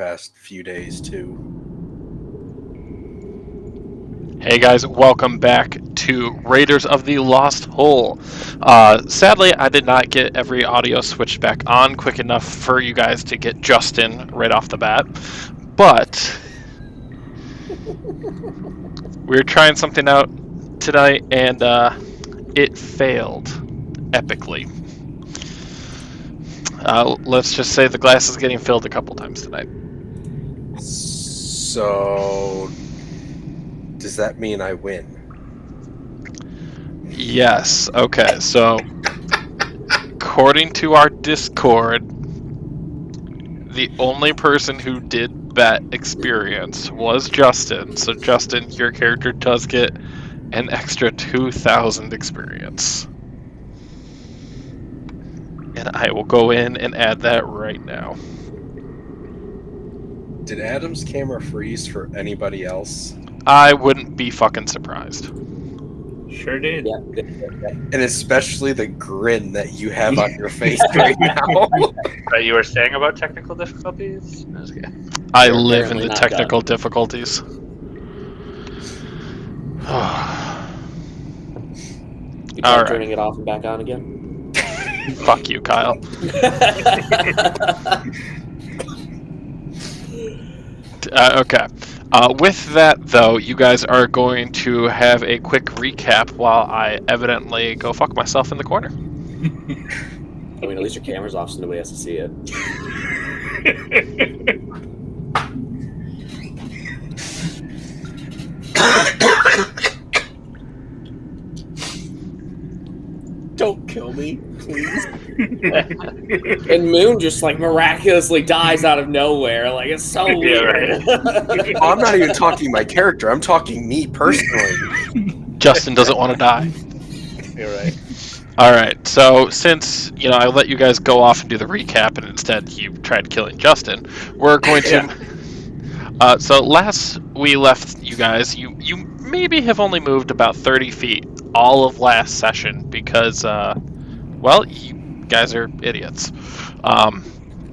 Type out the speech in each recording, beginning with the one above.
past few days too. Hey guys, welcome back to Raiders of the Lost Hole. Sadly, I did not get every audio switched back on quick enough for you guys to get Justin right off the bat, but we were trying something out tonight, and it failed epically. Let's just say the glass is getting filled a couple times tonight. So, does that mean I win? Yes, okay, so according to our Discord, the only person who did bet experience was Justin. So Justin, your character does get an extra 2,000 experience. And I will go in and add that right now. Did Adam's camera freeze for anybody else? I wouldn't be fucking surprised. Sure did. Yeah. And especially the grin that you have on your face right now. You were saying about technical difficulties? No, okay. I You're live in apparently the not technical done. difficulties. You All try right. turning it off and back on again? Fuck you, Kyle. Okay. With that, though, you guys are going to have a quick recap while I evidently go fuck myself in the corner. I mean, at least your camera's off so nobody has to see it. Don't kill me, please. And Moon just like miraculously dies out of nowhere. Like it's so weird. I'm not even talking my character. I'm talking me personally. Justin doesn't want to die. You're right. All right. So since I let you guys go off and do the recap, and instead you tried killing Justin, we're going to. So last we left you guys, you maybe have only moved about 30 feet all of last session because, you guys are idiots.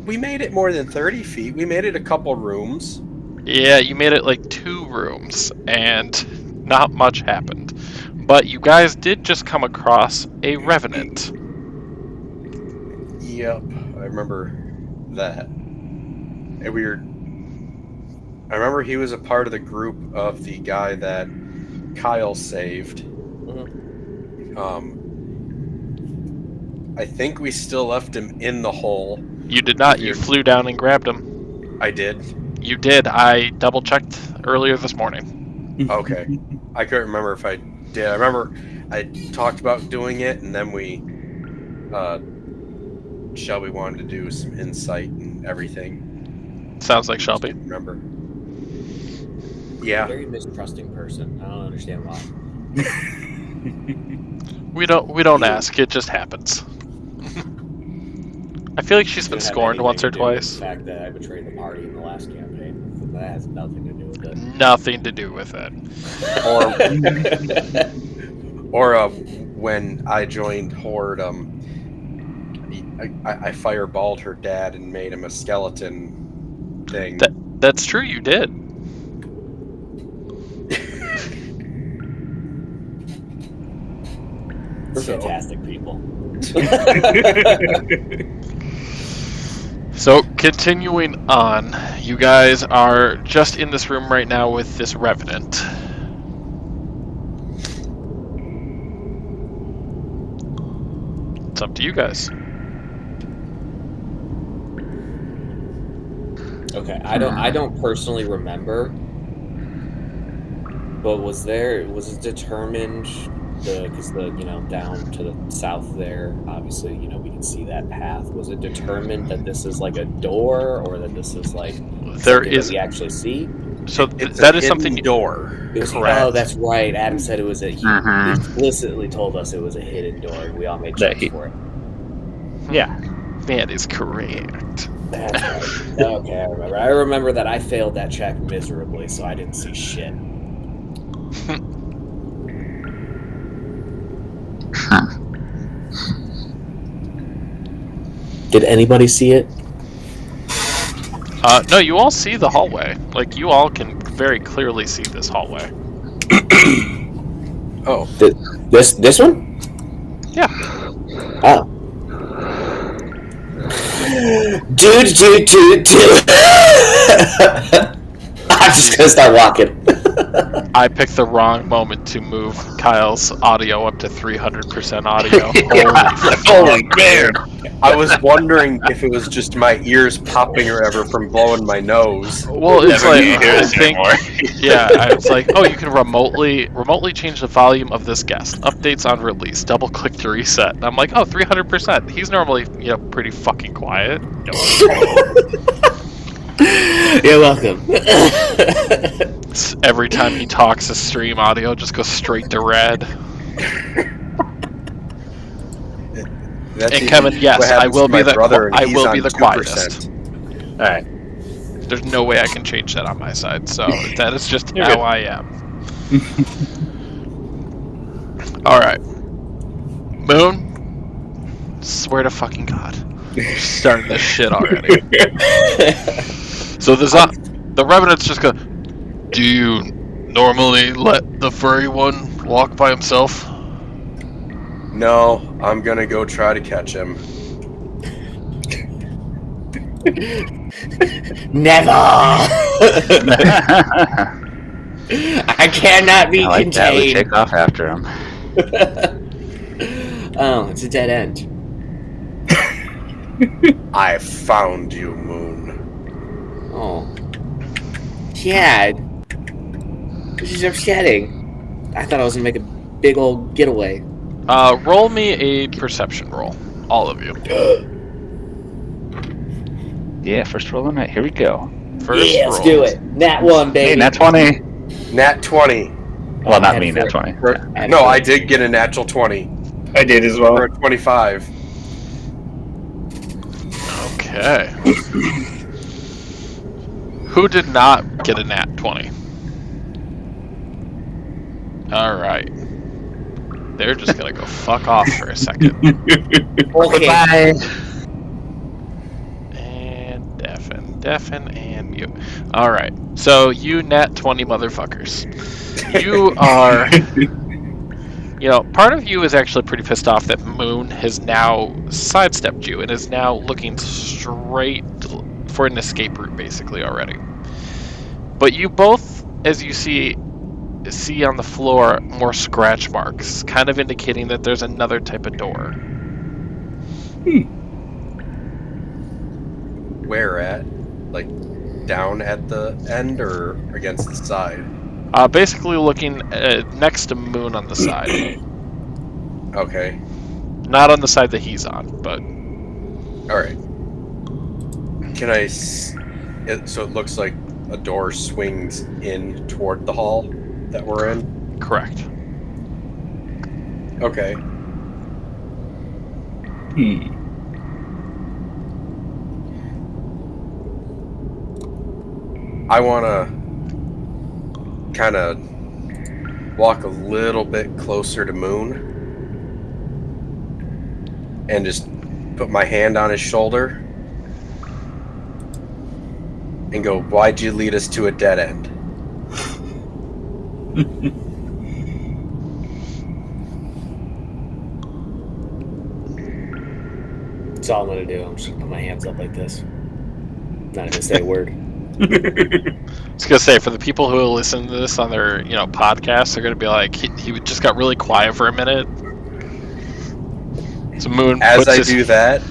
We made it more than 30 feet. We made it a couple rooms. Yeah, you made it like 2 rooms, and not much happened. But you guys did just come across a revenant. Yep, I remember that. And I remember he was a part of the group of the guy that Kyle saved. I think we still left him in the hole. You did not. You flew down and grabbed him. I did? You did. I double-checked earlier this morning. Okay. I couldn't remember if I did. I remember I talked about doing it, and then Shelby wanted to do some insight and everything. Sounds like Shelby. Remember? Yeah. Very mistrusting person. I don't understand why. We don't ask. It just happens. I feel like she's been scorned once or twice. The fact that I betrayed the party in the last campaign, that has nothing to do with it. Nothing to do with it. Or when I joined Horde, I fireballed her dad and made him a skeleton thing. That's true. You did. We're fantastic people. So, continuing on, you guys are just in this room right now with this revenant. It's up to you guys. Okay, I don't personally remember, but was it determined because down to the south there, obviously, we can see that path. Was it determined that this is like a door, or that this is like there is that we actually see? So It's that a is something. hidden door. It was, Correct. oh, that's right. Adam said it was he explicitly told us it was a hidden door, and we all made checks for it. Yeah. That is correct. That's right. Okay, I remember. I remember that I failed that check miserably, so I didn't see shit. Did anybody see it? No, you all see the hallway. Like, you all can very clearly see this hallway. Oh, This one? Yeah. Oh. Dude. I'm just gonna start walking. I picked the wrong moment to move Kyle's audio up to 300% audio. Holy man! I was wondering if it was just my ears popping or ever from blowing my nose. Well, it's Never like, need to hear I this think, anymore. it's like, oh, you can remotely change the volume of this guest. Updates on release. Double click to reset. And I'm like, oh, 300%. He's normally, pretty fucking quiet. You're welcome. Every time he talks, the stream audio just goes straight to red. And Kevin, yes, I will be the quietest. All right. There's no way I can change that on my side, so that is just You're how good. I am. Alright. Moon, swear to fucking God. You're starting this shit already. So the Revenants just go, do you normally let the furry one walk by himself? No, I'm gonna go try to catch him. Never. I cannot be I like that. We contained. take off after him. Oh, it's a dead end. I found you, Moon. Oh. Chad. This is upsetting. I thought I was gonna make a big old getaway. Roll me a perception roll. All of you. Yeah, first roll on it. Here we go. First yeah, roll. let's do it. Nat 1, baby. Hey, nat 20. Nat 20. Well, not me, nat 20. Yeah. No, I did get a natural 20. I did as well. For a 25. Okay. Who did not get a nat 20? Alright. They're just gonna go fuck off for a second. Okay. And deafen, and mute. Alright. So, you nat 20 motherfuckers. You are... part of you is actually pretty pissed off that Moon has now sidestepped you and is now looking straight for an escape route, basically, already. But you both, as you see on the floor more scratch marks, kind of indicating that there's another type of door. Where at? Like, down at the end or against the side? Basically looking next to Moon on the side. Okay. Not on the side that he's on, but... Alright. Can I... So it looks like a door swings in toward the hall that we're in? Correct. Okay. I want to kind of walk a little bit closer to Moon and just put my hand on his shoulder and go, why'd you lead us to a dead end? That's all I'm gonna do. I'm just gonna put my hands up like this. Not gonna say a word. I was gonna say, for the people who listen to this on their, podcasts, they're gonna be like, he just got really quiet for a minute. So Moon As puts I his... do that,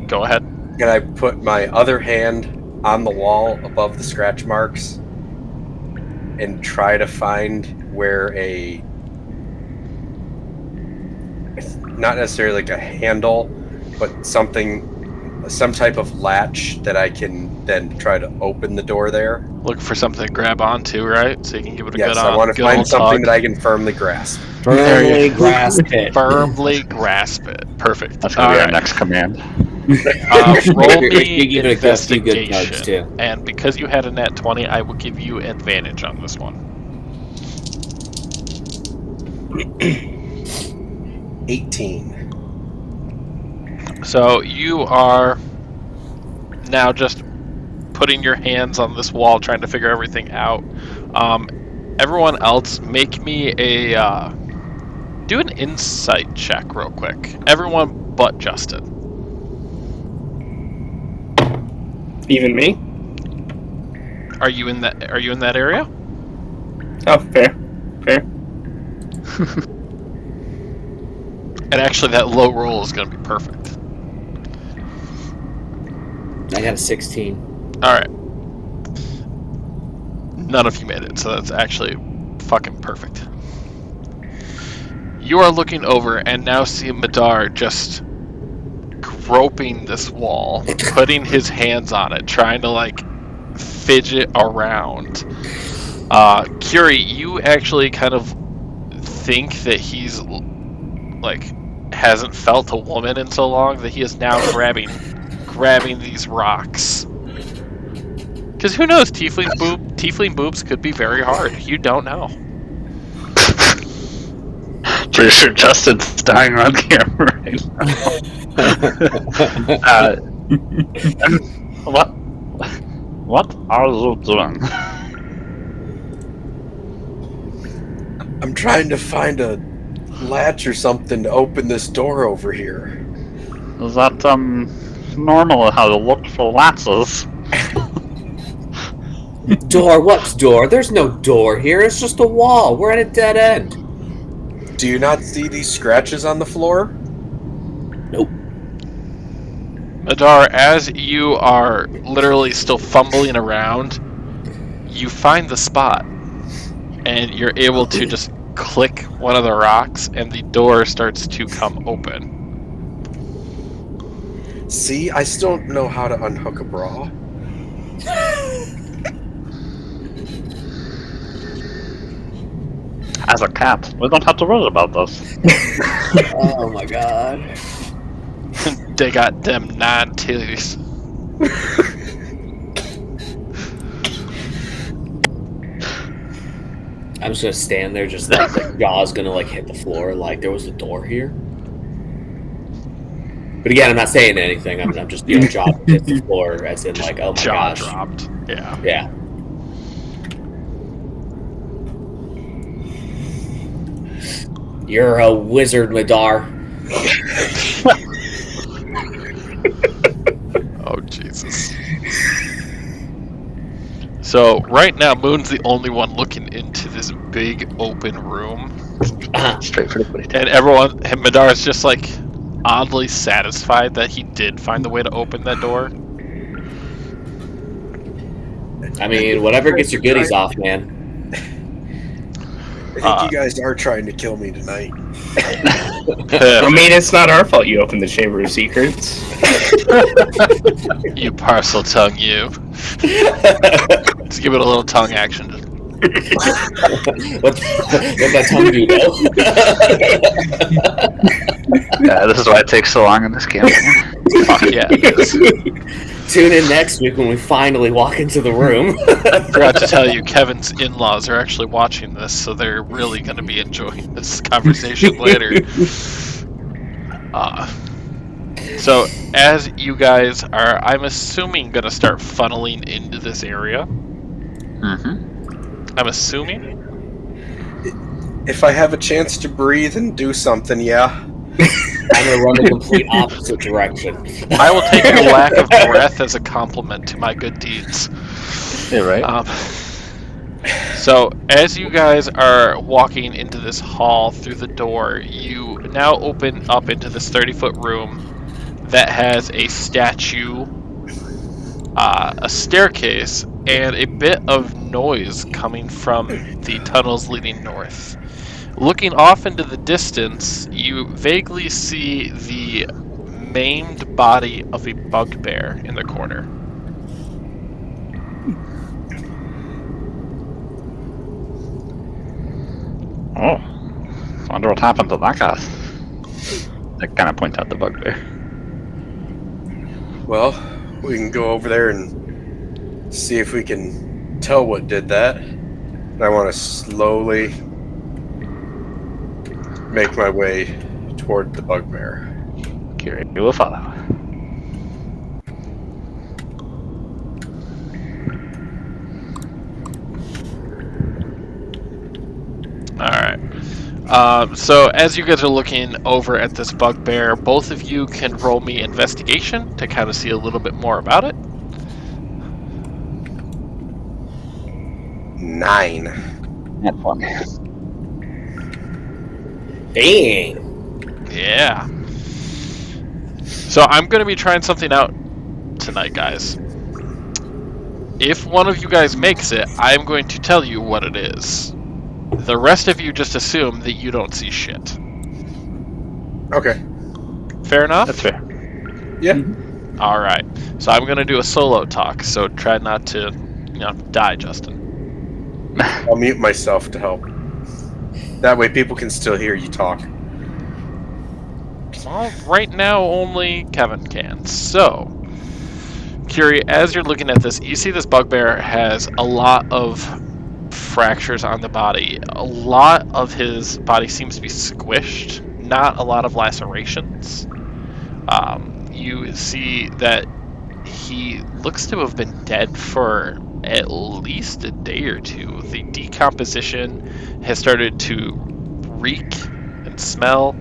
Go ahead. can I put my other hand on the wall above the scratch marks and try to find where not necessarily like a handle, but some type of latch that I can then try to open the door there? Look for something to grab onto, right? So you can give it a Yes, good I want to good find old something tug. that I can firmly grasp. Firmly grasp it. Firmly grasp it. Perfect. That's going to be our Alright. next command. Roll You me give it a few good tugs, investigation. too. And because you had a nat 20, I will give you advantage on this one. 18. So you are now just putting your hands on this wall, trying to figure everything out. Everyone else, make me a do an insight check real quick. Everyone but Justin. Even me? Are you in that area? Oh, fair. And actually, that low roll is going to be perfect. I got a 16. All right. None of you made it, so that's actually fucking perfect. You are looking over and now see Madar just groping this wall, putting his hands on it, trying to like fidget around. Curie, you actually kind of think that he's like hasn't felt a woman in so long that he is now grabbing these rocks. Because who knows, tiefling boobs could be very hard. You don't know. Pretty sure Justin's dying on camera right now. What are you doing? I'm trying to find a latch or something to open this door over here. Is that normal how to look for latches? Door? What door? There's no door here. It's just a wall. We're at a dead end. Do you not see these scratches on the floor? Nope. Madar, as you are literally still fumbling around, you find the spot, and you're able to just click one of the rocks, and the door starts to come open. See, I still don't know how to unhook a bra. As a cat, we don't have to worry about this. Oh my god. They got them 9 titties. I'm just gonna stand there, just like the jaw's gonna like hit the floor. Like there was a door here. But again, I'm not saying anything. I'm just jaw hit the floor, as in like, oh my Jaw gosh. dropped. Yeah. Yeah. You're a wizard, Madar. Oh, Jesus. So, right now, Moon's the only one looking into this big open room. Straight for the booty. And everyone, Madar's just like oddly satisfied that he did find the way to open that door. I mean, whatever gets your goodies off, man. I think you guys are trying to kill me tonight. I mean, it's not our fault you opened the Chamber of Secrets. You parcel tongue, you. Let's give it a little tongue action. What that tongue do, though? Yeah, this is why it takes so long in this campaign. Fuck yeah, it is. Tune in next week when we finally walk into the room. I forgot to tell you, Kevin's in-laws are actually watching this, so they're really going to be enjoying this conversation later. So, as you guys are, I'm assuming, going to start funneling into this area. Mm-hmm. I'm assuming? If I have a chance to breathe and do something, yeah. I'm gonna run the complete opposite direction. I will take your lack of breath as a compliment to my good deeds. Yeah, right. So, as you guys are walking into this hall through the door, you now open up into this 30-foot room that has a statue, a staircase, and a bit of noise coming from the tunnels leading north. Looking off into the distance, you vaguely see the maimed body of a bugbear in the corner. Oh, I wonder what happened to that guy. I kind of point out the bugbear. Well, we can go over there and see if we can tell what did that. I want to slowly make my way toward the bugbear. Curie will follow. So as you guys are looking over at this bugbear, both of you can roll me investigation to kind of see a little bit more about it. 9. That's fun. Dang. Yeah. So I'm going to be trying something out tonight, guys. If one of you guys makes it, I'm going to tell you what it is. The rest of you just assume that you don't see shit. Okay. Fair enough? That's fair. Yeah. All right. So I'm going to do a solo talk, so try not to, die, Justin. I'll mute myself to help. That way people can still hear you talk. Well, right now only Kevin can. So, Curie, as you're looking at this, you see this bugbear has a lot of fractures on the body. A lot of his body seems to be squished, not a lot of lacerations. You see that he looks to have been dead for at least a day or two. The decomposition has started to reek and smell.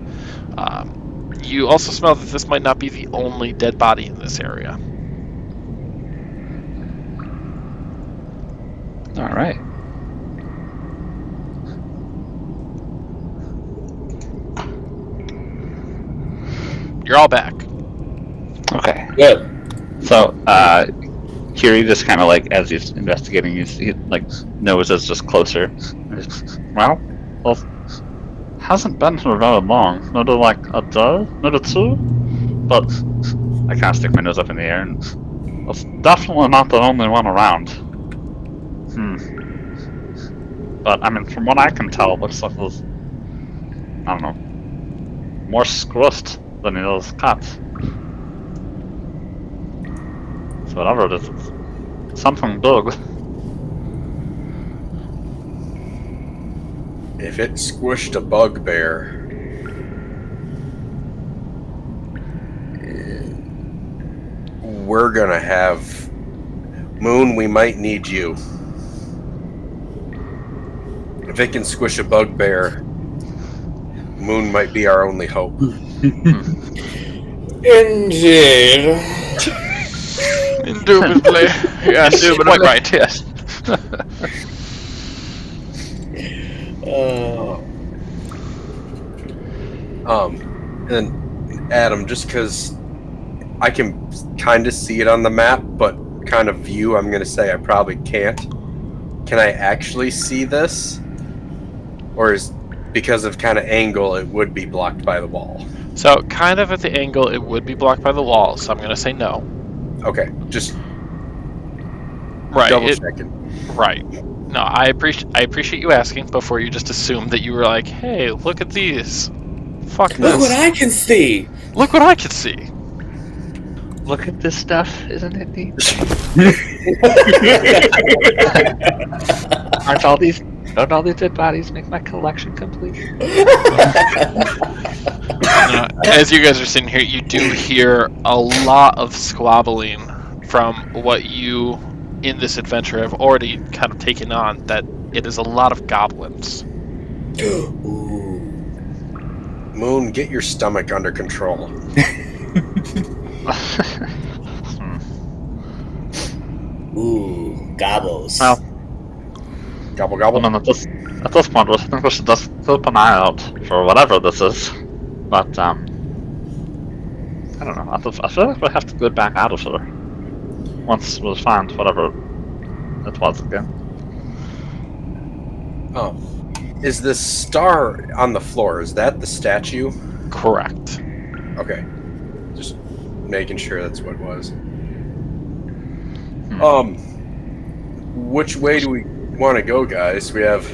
You also smell that this might not be the only dead body in this area. All right. You're all back. Okay. Good. So, Curie just kind of like, as he's investigating, he like nose is just closer. Well, hasn't been here very long. Maybe like a day, maybe 2. But I kind of stick my nose up in the air, and it's definitely not the only one around. But I mean, from what I can tell, it looks like there's, I don't know, more squished than it is cut. So whatever it is, it's something big. If it squished a bugbear, we're gonna have Moon. We might need you. If it can squish a bugbear, Moon might be our only hope. Indeed. Indubitably. Yes, quite right. Yes. And Adam, just because I can kind of see it on the map, but kind of view, I'm gonna say I probably can't. Can I actually see this? Or is because of kind of angle, it would be blocked by the wall? So, kind of at the angle, it would be blocked by the wall, so I'm going to say no. Okay, just Right. double checking. Right. No, I appreciate you asking before you just assumed that you were like, hey, look at these. Fuck this. Look what I can see. Look what I can see. Look at this stuff, isn't it neat? Don't all these dead bodies make my collection complete? As you guys are sitting here, you do hear a lot of squabbling from what you, in this adventure, have already kind of taken on, that it is a lot of goblins. Moon, get your stomach under control. Ooh, gobbles. Well, Gobble gobble. I mean, at this point, I think we should just keep an eye out for whatever this is. But, I don't know. I feel like we have to go back out of here once we find whatever it was again. Oh. Is the star on the floor, is that the statue? Correct. Okay. Just making sure that's what it was. Which way do we want to go, guys? We have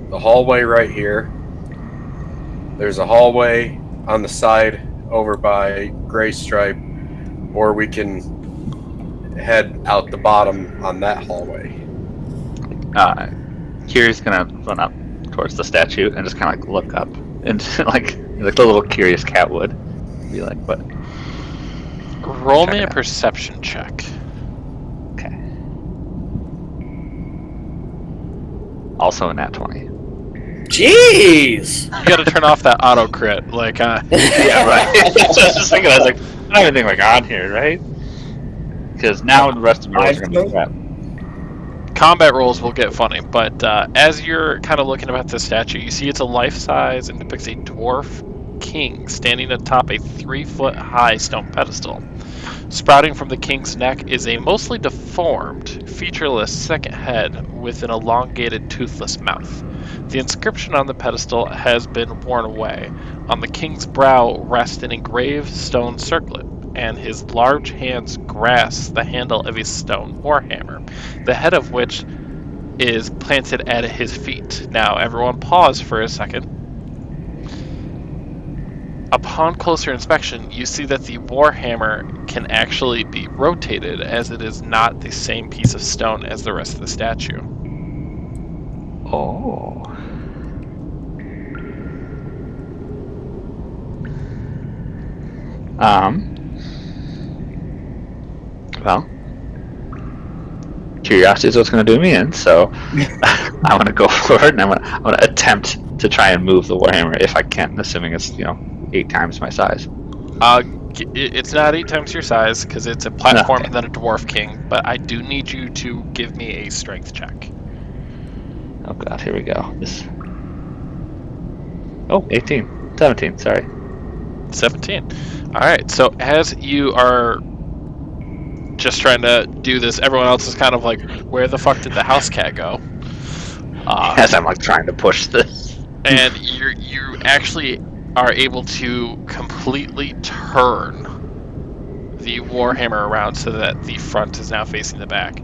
the hallway right here. There's a hallway on the side over by Gray Stripe, or we can head out the bottom on that hallway. Curie's gonna run up towards the statue and just kind of like look up and like the little curious cat would be like, "What?" Roll me a perception check. Also a nat 20. Jeez! You got to turn off that auto crit. Like, Yeah, right. I was just thinking, I was like, I don't even think on here, right? Because now the rest of the rolls are going to be crap. combat rolls will get funny, but as you're kind of looking at this statue, you see it's a life-size and depicts a dwarf king standing atop a 3-foot-high stone pedestal. Sprouting from the king's neck is a mostly deformed, featureless second head with an elongated, toothless mouth. The inscription on the pedestal has been worn away. On the king's brow rests an engraved stone circlet, and his large hands grasp the handle of a stone warhammer, the head of which is planted at his feet. Now, everyone pause for a second. Upon closer inspection, you see that the warhammer can actually be rotated, as it is not the same piece of stone as the rest of the statue. Oh. Well, curiosity is what's going to do me in, so I want to go forward and I want to attempt to try and move the warhammer if I can, assuming it's 8 times my size. It's not 8 times your size because it's a platform Okay. and then a dwarf king, but I do need you to give me a strength check. Oh god, here we go. 18, 17. Sorry. 17. Alright, so as you are just trying to do this, everyone else is kind of like, where the fuck did the house cat go? As I'm like trying to push this. And you actually are able to completely turn the warhammer around so that the front is now facing the back.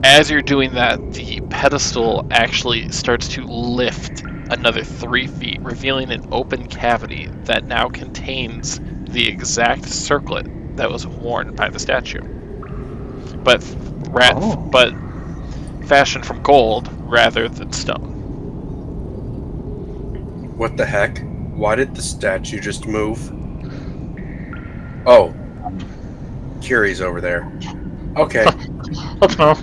As you're doing that, the pedestal actually starts to lift another 3 feet, revealing an open cavity that now contains the exact circlet that was worn by the statue, but fashioned from gold rather than stone. What the heck? Why did the statue just move? Oh. Curie's over there. Okay. Let's move.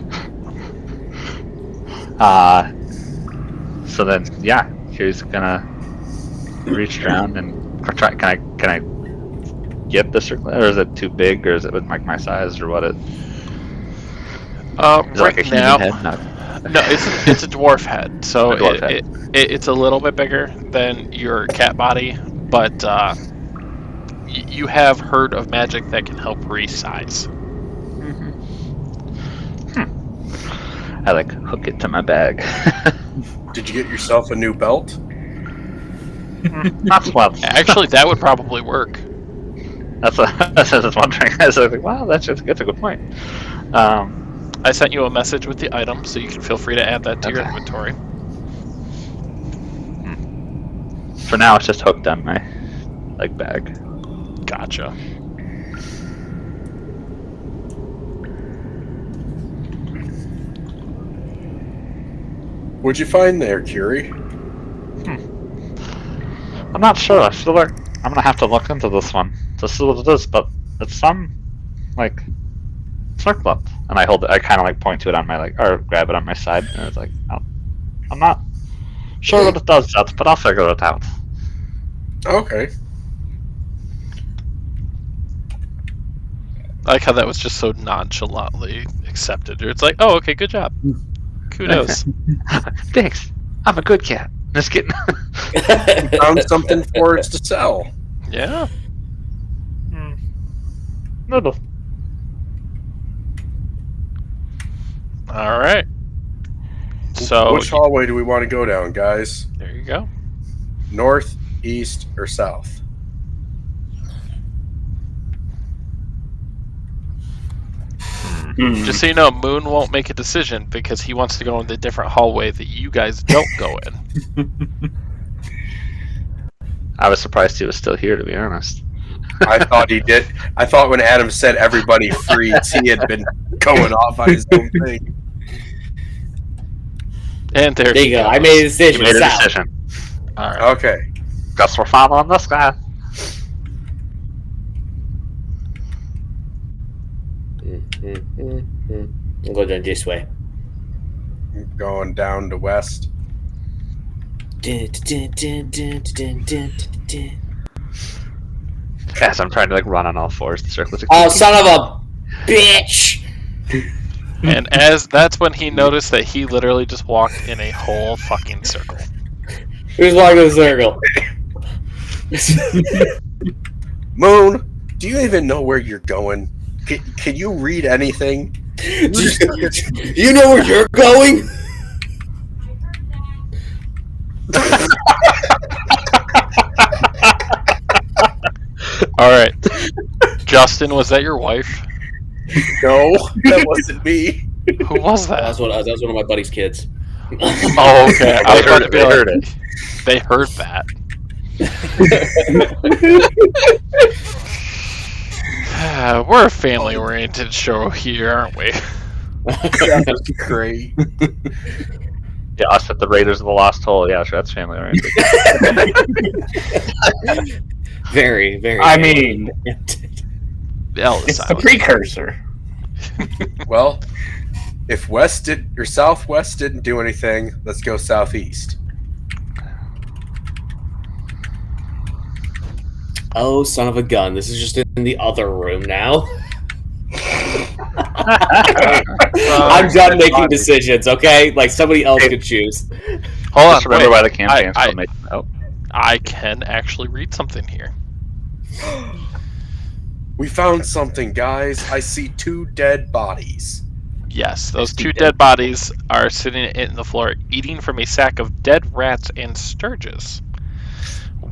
So then, yeah, Curie's gonna reach around and try. Can I get the circlet, or is it too big, or is it with like my size, or what? Is it Right like a human now, head? no, it's a dwarf head, so A dwarf head. it's a little bit bigger than your cat body, but you have heard of magic that can help resize. I like hook it to my bag. Did you get yourself a new belt? That's well. Actually, that would probably work. That's what I was wondering. I was like, wow, that's a good point. I sent you a message with the item, so you can feel free to add that to your Okay. inventory. For now, it's just hooked on my bag. Gotcha. What'd you find there, Curie? I'm not sure. I feel like I'm gonna have to look into this one to see what it is, but it's some circlet, and I hold it. I kind of point to it on my or grab it on my side, and it's like, oh, I'm not sure what it does yet, but I'll figure it out. Okay. I like how that was just so nonchalantly accepted. It's like, oh, okay, good job. Kudos. Thanks. I'm a good cat. Just kidding. Found something for us to sell. Yeah. Noodle. All right. So Which hallway do we want to go down, guys? there you go. North, east, or south? Just so you know, Moon won't make a decision because he wants to go in the different hallway that you guys don't go in. I was surprised he was still here, to be honest. I thought he did. I thought when Adam said everybody freeze, he had been going off on his own thing. And there There you go. I made a decision. He made a South. decision. All right. Okay. Guess we're following this guy. We'll go down this way. going down to west. As I'm trying to like run on all fours, the circle is Oh, son of a bitch! And as that's when he noticed that he literally just walked in a whole fucking circle. Who's walking in a circle? Moon, do you even know where you're going? Can you read anything? You know where you're going? All right, Justin, was that your wife? No, that wasn't me. Who was that? That's one of my buddy's kids. Oh, okay. I was about to be like, heard it. they heard that. We're a family-oriented show here, aren't we? That's great. Yeah, us at the Raiders of the Lost Hole. Yeah, sure, that's family oriented. Very, very. I mean, The L is it's the silent. precursor. Well, if west did or southwest didn't do anything, let's go southeast. Oh, son of a gun! This is just in the other room now. I'm done making decisions. Okay, like somebody else could choose. Hold on, Just remember wait. why the campaign's I- still making out. I can actually read something here. We found something, guys. I see 2 dead bodies. Yes, those 2 dead bodies are sitting in the floor, eating from a sack of dead rats and sturges.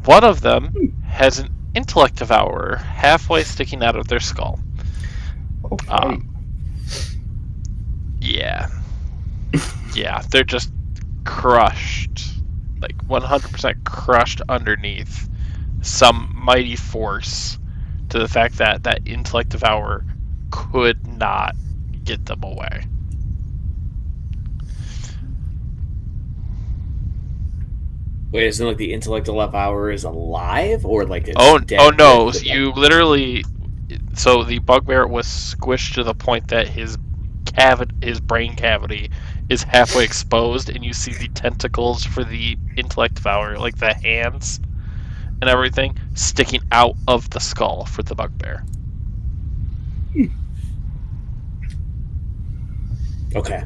One of them has an intellect devourer halfway sticking out of their skull. Okay. Yeah. Yeah, they're just crushed. Like 100% crushed underneath some mighty force to the fact that that intellect devourer could not get them away. Wait, isn't like the intellectual hour is alive or like it's dead? Oh no! You literally. So the bugbear was squished to the point that his brain cavity, is halfway exposed, and you see the tentacles for the intellect devourer, like the hands and everything, sticking out of the skull for the bugbear. Okay.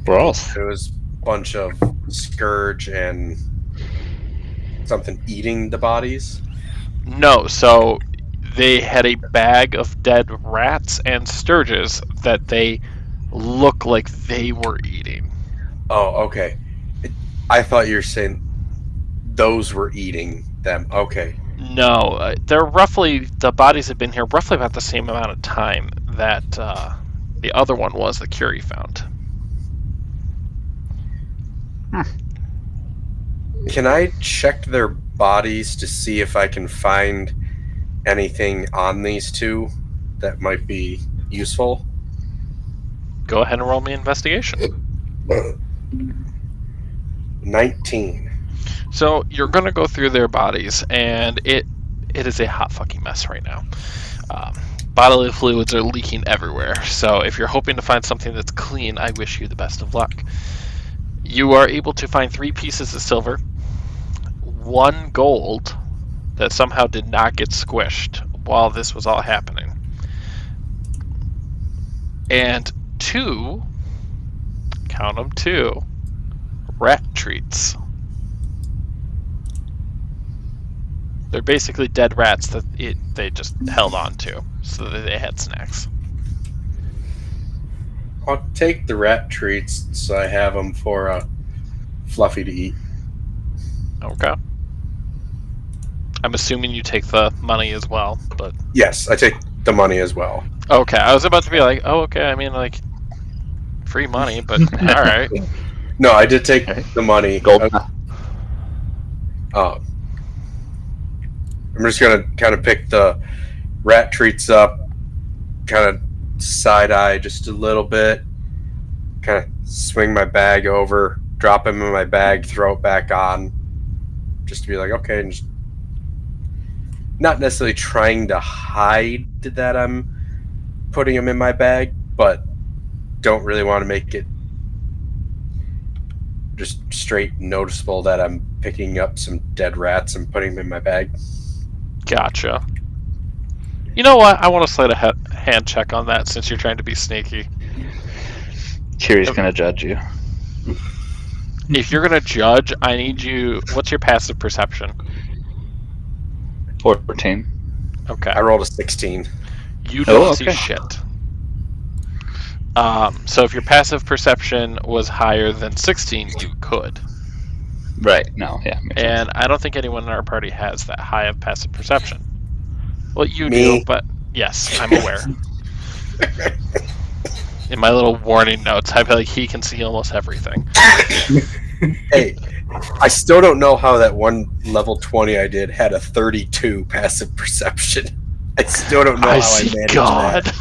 Gross. There was a bunch of scourge and something eating the bodies. No, so they had a bag of dead rats and sturges that they look like they were eating. Oh, okay. I thought you were saying those were eating them. Okay. No, the bodies have been here roughly about the same amount of time that the other one was that Curie found. Can I check their bodies to see if I can find anything on these 2 that might be useful? Go ahead and roll me investigation. 19. So you're going to go through their bodies, and it is a hot fucking mess right now. Bodily fluids are leaking everywhere, so if you're hoping to find something that's clean, I wish you the best of luck. You are able to find 3 pieces of silver, 1 gold that somehow did not get squished while this was all happening, and 2, count them, 2 rat treats. They're basically dead rats that they just held on to so that they had snacks. I'll take the rat treats so I have them for Fluffy to eat. Okay. I'm assuming you take the money as well, but... Yes, I take the money as well. Okay, I was about to be like, oh, okay, I mean, like, free money, but alright. No, I did take the money. Gold. I'm just going to kind of pick the rat treats up, kind of side-eye just a little bit, kind of swing my bag over, drop him in my bag, throw it back on, just to be like, okay, and just not necessarily trying to hide that I'm putting him in my bag, but don't really want to make it just straight noticeable that I'm picking up some dead rats and putting them in my bag. Gotcha. You know what? I want to slide a hand check on that since you're trying to be sneaky. Kiri's gonna judge you. If you're gonna judge, I need you. What's your passive perception? 14. Okay. I rolled a 16. You don't Oh, see okay. shit. So if your passive perception was higher than 16, you could. Right. No. Yeah. Makes sense. And I don't think anyone in our party has that high of passive perception. Well, you Me. do, but yes, I'm aware. In my little warning notes, I feel like he can see almost everything. Hey, I still don't know how that one level 20 I did had a 32 passive perception. I still don't know how I managed that.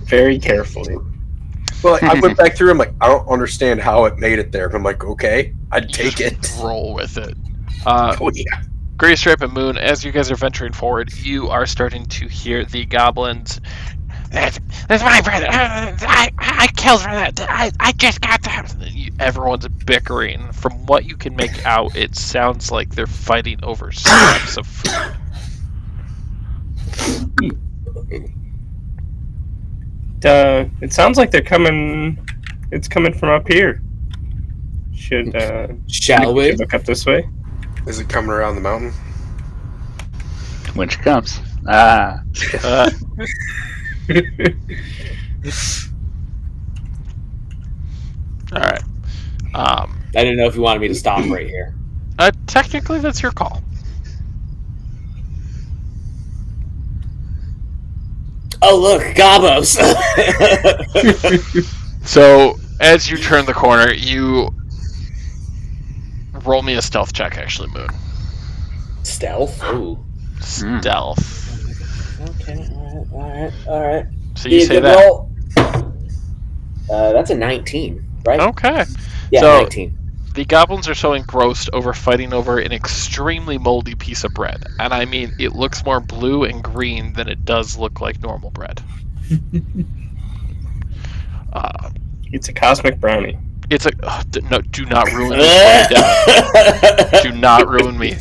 Very carefully. Well, I went back through. I'm like, I don't understand how it made it there. I'm like, okay, I'd take it. Roll with it. Oh yeah. Gray Stripe and Moon, as you guys are venturing forward, you are starting to hear the goblins. That's my brother. I killed for that. I just got that. Everyone's bickering. From what you can make out, it sounds like they're fighting over scraps of food. It sounds like they're coming. It's coming from up here. Shall we? Look up this way. Is it coming around the mountain? When she comes. Ah. All right. I didn't know if you wanted me to stop right here. Technically, that's your call. Oh look, Gobos! So, as you turn the corner, you roll me a stealth check, actually, Moon. Stealth? Ooh. Stealth. Okay, alright. So you say that. Roll. That's a 19, right? Okay. Yeah, So, 19. the goblins are so engrossed over fighting over an extremely moldy piece of bread. And I mean, it looks more blue and green than it does look like normal bread. It's a cosmic brownie. It's a... no, do not ruin this down. Do not ruin me.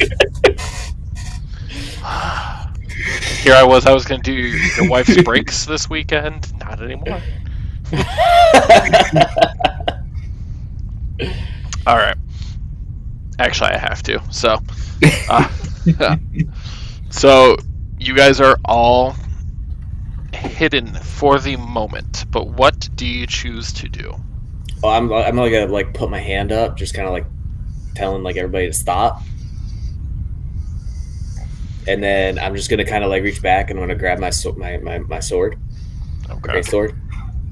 Here I was going to do your wife's breaks this weekend. Not anymore. All right. Actually, I have to. So, so you guys are all hidden for the moment. But what do you choose to do? Oh, I'm only gonna like put my hand up, just kind of like telling like everybody to stop, and then I'm just gonna kind of like reach back and I'm gonna grab my sword, my sword, Okay. great sword,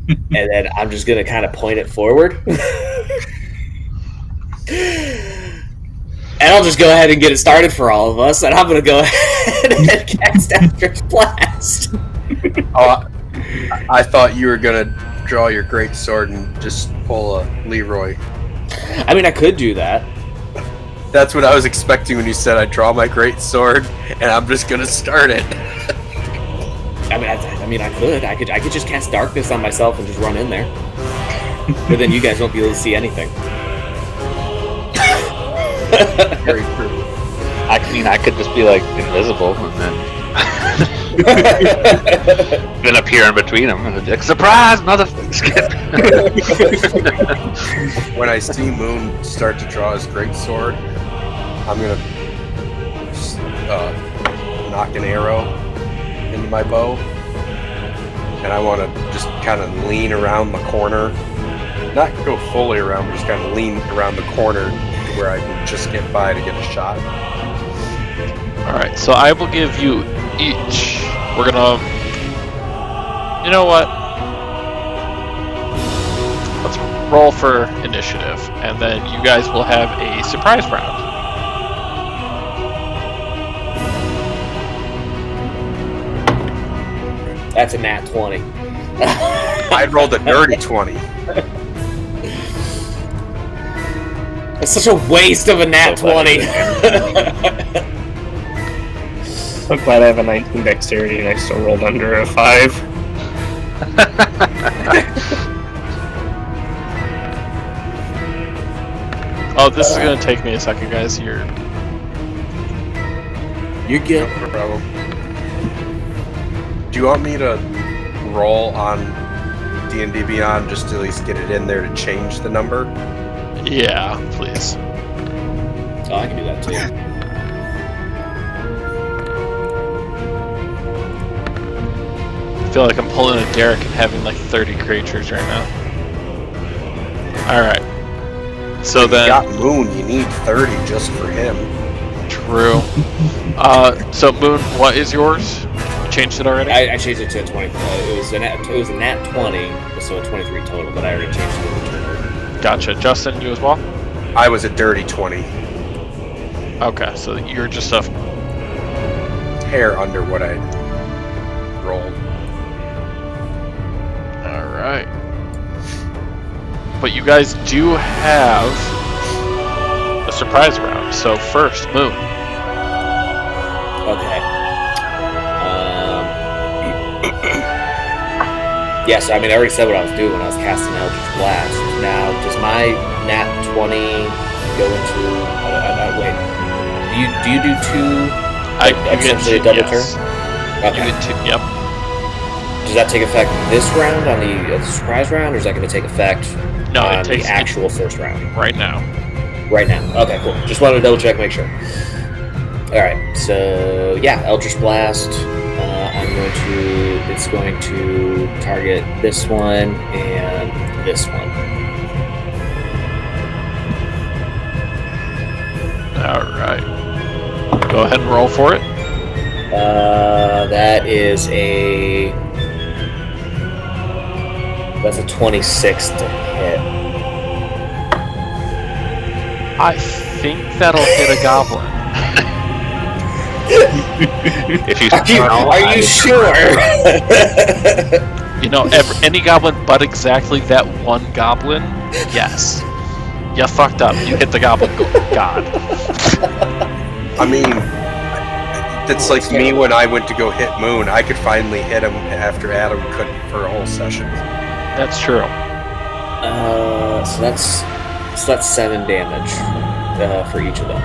and then I'm just gonna kind of point it forward. And I'll just go ahead and get it started for all of us, and I'm going to go ahead and cast Eldritch Blast. Oh, I thought you were gonna draw your great sword and just pull a Leroy. I mean, I could do that. That's what I was expecting when you said I draw my great sword and I'm just gonna start it. I mean, I could just cast darkness on myself and just run in there. But then you guys won't be able to see anything. Very true. I mean, I could just be like invisible and then appear in between them and like, surprise, motherfucker! When I see Moon start to draw his great sword, I'm gonna knock an arrow into my bow, and I want to just kind of lean around the corner, not go fully around, but just kind of lean around the corner to where I can just get by to get a shot. Alright, so I will give you each. We're gonna... You know what? Let's roll for initiative, and then you guys will have a surprise round. That's a nat 20. I rolled a nerdy 20. It's such a waste of a nat 20. So glad I have a 19 dexterity and I still rolled under a 5. Oh, this is gonna take me a second, guys. You're good. No problem. Do you want me to roll on D&D Beyond just to at least get it in there to change the number? yeah, please. Oh, I can do that too. I feel like I'm pulling a Derek and having like 30 creatures right now. All right. So You then, got Moon, you need 30 just for him. true. So Moon, what is yours? You changed it already? I changed it to a 20. It was a nat 20, so a 23 total, but I already changed it to a Gotcha. Justin, you as well? I was a dirty 20. Okay, so you're just a... Hair under what I rolled. Alright. But you guys do have a surprise round. So first, Moon. Okay. Yes, I mean, I already said what I was doing when I was casting Eldritch Blast. Now, does my nat 20 go into... wait. Do you do two... essentially a double turn? Okay. You get two, yep. Does that take effect this round on the surprise round, or is that going to take effect No, on it takes the actual first round? right now. Right now. Okay, cool. Just wanted to double check, make sure. Alright, so yeah, Eldritch Blast. It's going to target this one and this one. Alright. Go ahead and roll for it. That's a 26 to hit. I think that'll hit a goblin. If you Are you sure? You know, any goblin but exactly that one goblin? Yes. You fucked up. You hit the goblin god. I mean, it's like me when I went to go hit Moon. I could finally hit him after Adam couldn't for a whole session. That's true. So that's 7 damage for each of them.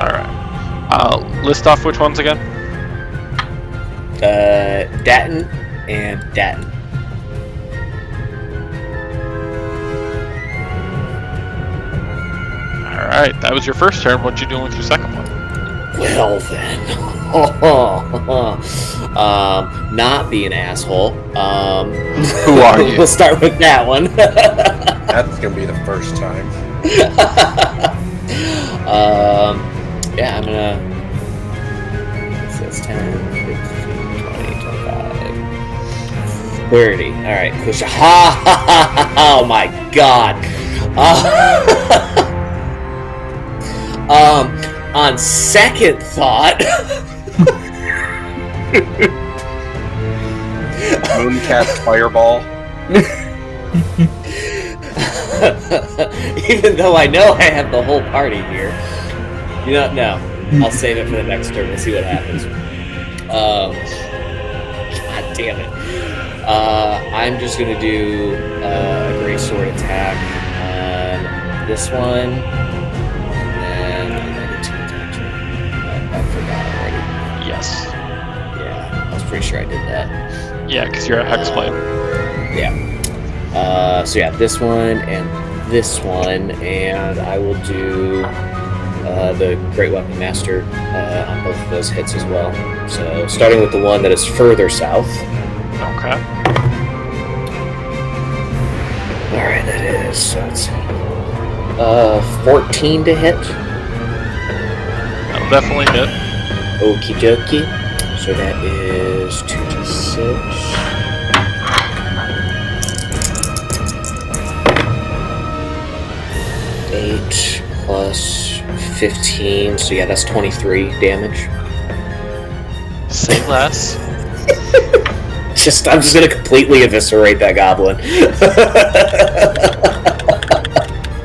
Alright. List off which ones again? Datton and Datton. Alright, that was your first turn. What you doing with your second one? Well then, not be an asshole. Who are you? We'll start with that one. That's gonna be the first time. Yeah, I'm gonna. So it's 10, 15, 20, 25, 30. All right, push. Oh my god. On second thought. Moon cast Fireball. Even though I know I have the whole party here. You know, no. I'll save it for the next turn. We'll see what happens. God damn it. I'm just going to do a Great Sword attack on this one. And I get 2 attacks. I forgot already. Yes. Yeah, I was pretty sure I did that. Yeah, because you're a Hexblade. Yeah. So yeah, this one and this one, and I will do the Great Weapon Master on both of those hits as well. So starting with the one that is further south. Okay. Alright, that is, so it's 14 to hit. That'll definitely hit. Okie dokie. So that is 2d6. 8 plus 15, so yeah, that's 23 damage. Say less. I'm just gonna completely eviscerate that goblin.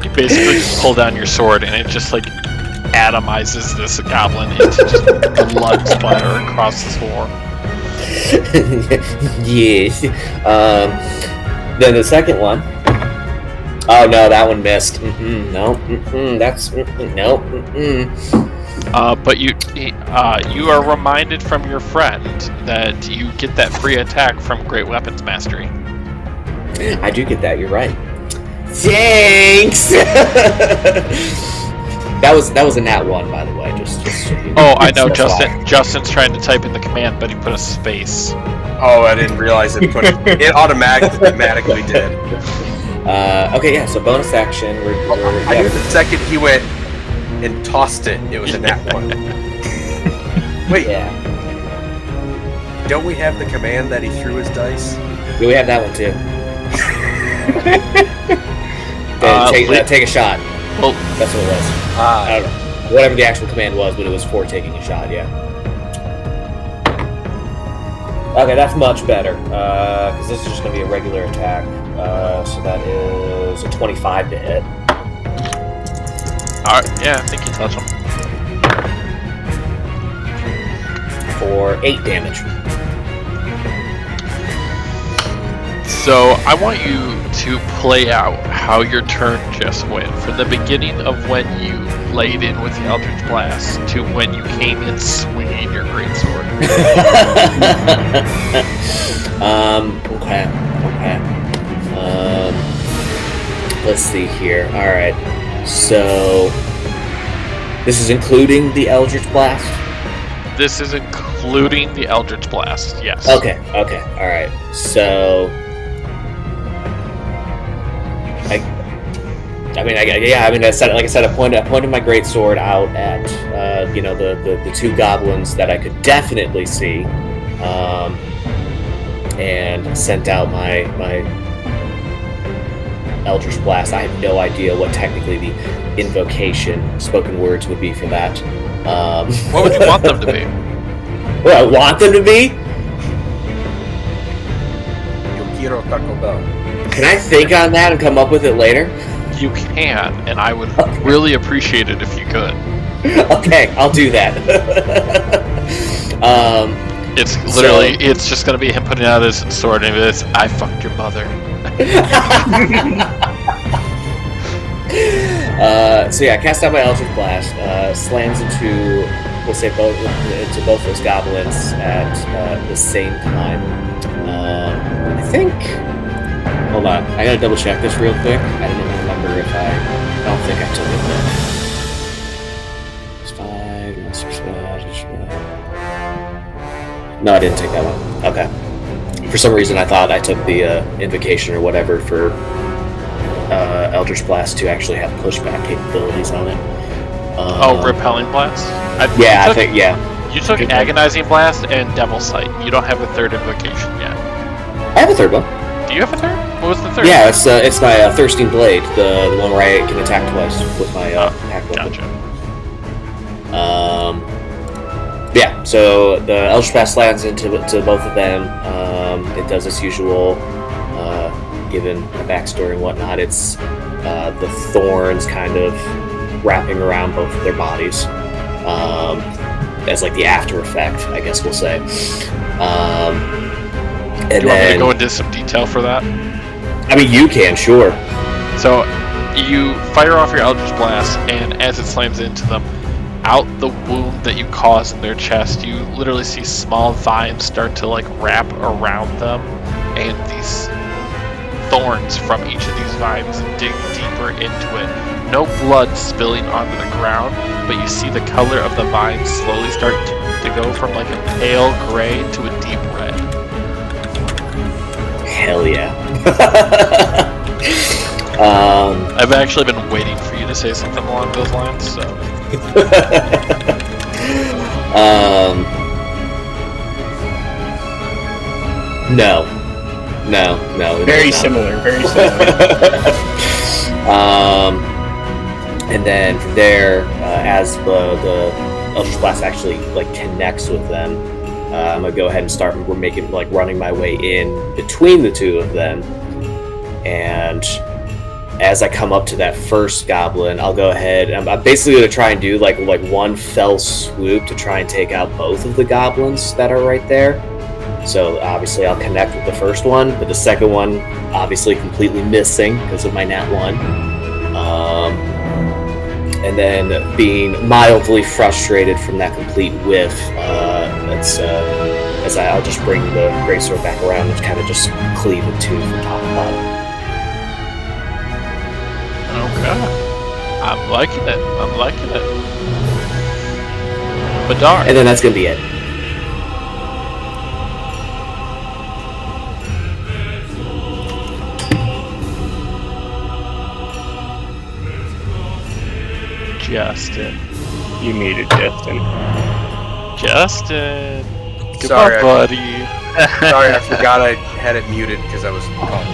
You basically just pull down your sword and it just like atomizes this goblin into just blood splatter across this floor. Yes. Then the second one, Oh no, that one missed. No, that's no. But you are reminded from your friend that you get that free attack from Great Weapons Mastery. I do get that. You're right. Thanks. that was a nat 1, by the way. Just Oh, I know, Justin. Justin's trying to type in the command, but he put a space. Oh, I didn't realize it put it. It automatically did. Okay, yeah. So bonus action. I knew the second he went and tossed it, it was a nat 1. Wait, Yeah. don't we have the command that he threw his dice? Yeah, we have that one too. Take a shot. Well, That's what it was. I don't know. Whatever the actual command was, but it was for taking a shot, yeah. Okay, that's much better. Because this is just going to be a regular attack. So that is a 25 to hit. alright, yeah, I think you touch him. For 8 damage. So I want you to play out how your turn just went. From the beginning of when you laid in with the Eldritch Blast to when you came in swinging your greatsword. Okay. Let's see here. Alright. So this is including the Eldritch Blast? This is including the Eldritch Blast, yes. Okay, alright. So I mean, I said, like I said, I pointed my greatsword out at, the 2 goblins that I could definitely see, and sent out my Eldritch Blast. I have no idea what technically the invocation, spoken words would be for that. What would you want them to be? What I want them to be? Yo quiero Taco Bell. Can I think on that and come up with it later? You can, and I would really appreciate it if you could. Okay, I'll do that. It's literally, it's just gonna be him putting out his sword and it's, I fucked your mother. So yeah, cast out my Eldritch Blast, slams into, we'll say both those goblins at the same time. I think. Hold on, I gotta double check this real quick. I don't remember if I don't think I took it though. It's 5, Master Spell. No, I didn't take that one. Okay. For some reason, I thought I took the invocation or whatever for Eldritch Blast to actually have pushback capabilities on it. Repelling Blast? You You took Agonizing Blast and Devil Sight. You don't have a third invocation yet. I have a third one. Do you have a third? What was the third? Yeah, it's my Thirsting Blade, the one where I can attack twice with my attack weapon. Gotcha. Yeah, so the Eldritch Blast lands into both of them. It does its usual, given a backstory and whatnot. It's the thorns kind of wrapping around both of their bodies, as like the after effect, I guess we'll say. Do you want me to go into some detail for that? I mean, you can, sure. So, you fire off your Eldritch Blast, and as it slams into them, out the wound that you cause in their chest, you literally see small vines start to like wrap around them, and these thorns from each of these vines dig deeper into it. No blood spilling onto the ground, but you see the color of the vines slowly start to go from like a pale gray to a deep red. Hell yeah. I've actually been waiting for you to say something along those lines, so. No. Very similar. And then from there, as the Eldritch Blast actually like connects with them, I'm gonna go ahead and start running my way in between the two of them. And as I come up to that first goblin, I'll go ahead. I'm basically gonna try and do like one fell swoop to try and take out both of the goblins that are right there. So obviously I'll connect with the first one, but the second one obviously completely missing because of my nat 1. And then being mildly frustrated from that complete whiff, I'll just bring the greatsword back around and kind of just cleave it two from top to bottom. Okay. I'm liking it. Badar. And then that's going to be it. Justin. You muted Justin. Justin. Sorry, Goodbye, buddy. Sorry, I forgot I had it muted because I was caught.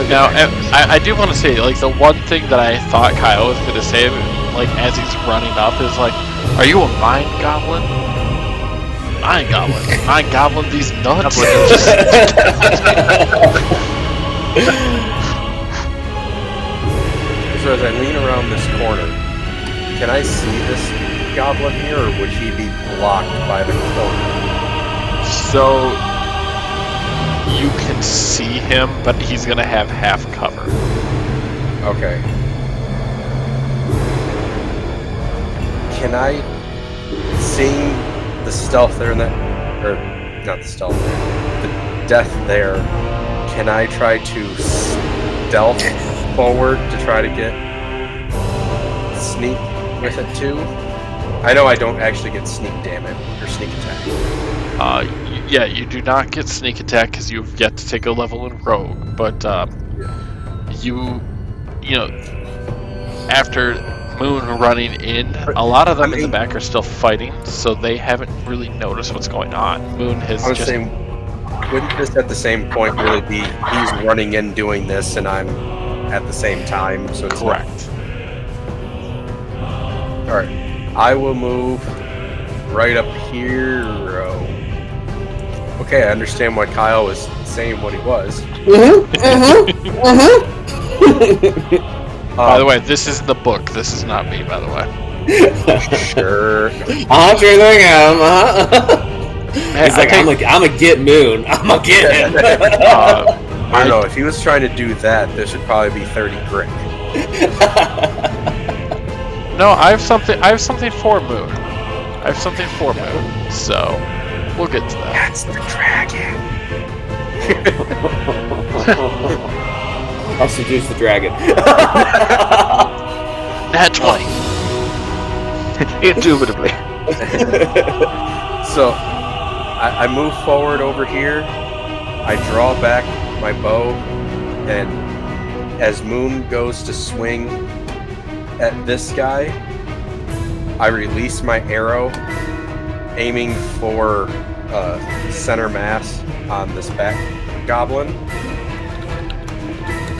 Now, I do want to say, like, the one thing that I thought Kyle was going to say, like, as he's running up, is like, are you a mind goblin? Mind goblin. Mind goblin these nuts. So as I lean around this corner, can I see this goblin here, or would he be blocked by the corner? So, you can see him, but he's going to have half cover. Okay. Can I, seeing the stealth there in that, or not the stealth, the death there, can I try to stealth forward to try to get sneak with it too? I know I don't actually get sneak damage or sneak attack. Yeah, you do not get sneak attack because you've yet to take a level in rogue, but you know, after Moon running in, a lot of them in the back are still fighting, so they haven't really noticed what's going on. Moon has I was just... saying, wouldn't this at the same point really be he's running in doing this and I'm at the same time? So it's correct. All right, I will move right up here. Okay, I understand why Kyle was saying what he was. By the way, this is the book. This is not me, by the way. Sure. I'll turn the am. He's like, I'm gonna get Moon. I'm gonna get him. I don't know. If he was trying to do that, this would probably be 30 grit. No, I have something for Moon. So we'll get to that. That's the dragon. I'll seduce the dragon. Nat 20. Indubitably. So I move forward over here. I draw back my bow, and as Moon goes to swing at this guy, I release my arrow, aiming for center mass on this back goblin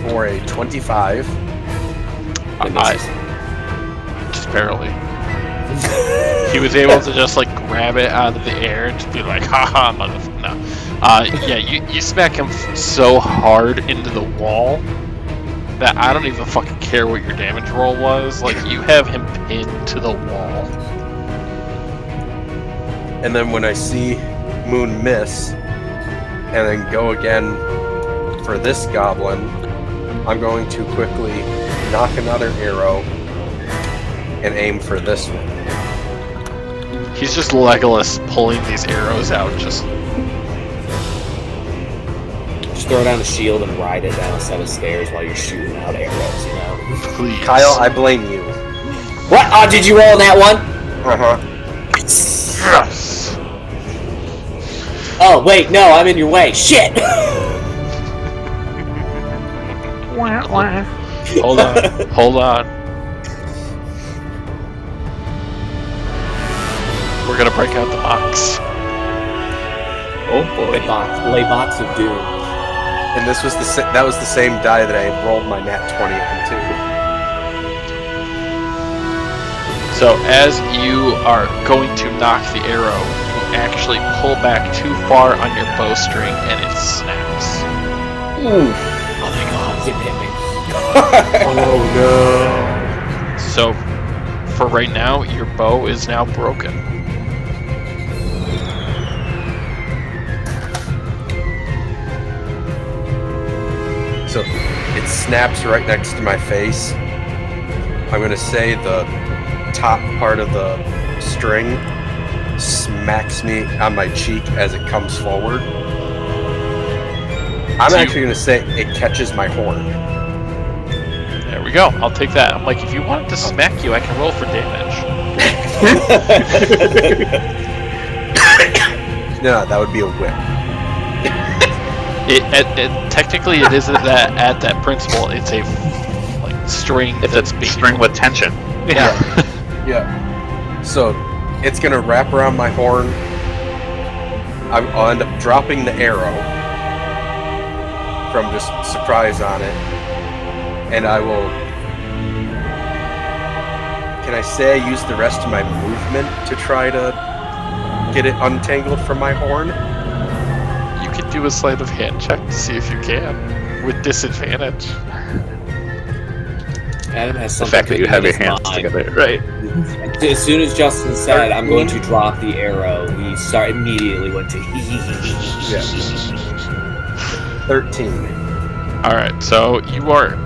for a 25. Just barely. He was able to just like grab it out of the air and just be like, haha, motherfucker. No. Yeah, you smack him so hard into the wall that I don't even fucking care what your damage roll was. Like, you have him pinned to the wall. And then when I see Moon miss, and then go again for this goblin, I'm going to quickly knock another arrow and aim for this one. He's just Legolas pulling these arrows out, just throw down a shield and ride it down a set of stairs while you're shooting out arrows, you know? please. Kyle, I blame you. What? Oh, did you roll that one? Uh-huh. Yes. Oh, wait, no, I'm in your way. Shit! Hold on. We're gonna break out the box. Oh boy. Lay box of doom. And this was that was the same die that I had rolled my nat 20 into. So as you are going to knock the arrow, you actually pull back too far on your bowstring and it snaps. Ooh. Oh my god, it hit me. Oh no. So for right now, your bow is now broken. So it snaps right next to my face. I'm gonna say the top part of the string smacks me on my cheek as it comes forward. I'm actually gonna say it catches my horn. There we go. I'll take that. I'm like, if you want it to smack you, I can roll for damage. No, that would be a whip. Technically, it isn't that at that principle. It's a like string. It's a string with tension. Yeah. Yeah. So it's gonna wrap around my horn. I'll end up dropping the arrow from just surprise on it, and I will. Can I say I use the rest of my movement to try to get it untangled from my horn? You can do a sleight of hand check to see if you can, with disadvantage. Adam has The something fact that you in have your his hands mind. together, right? As soon as Justin said, "I'm going to drop the arrow," he immediately went to hee hee hee hee. 13. All right, so you are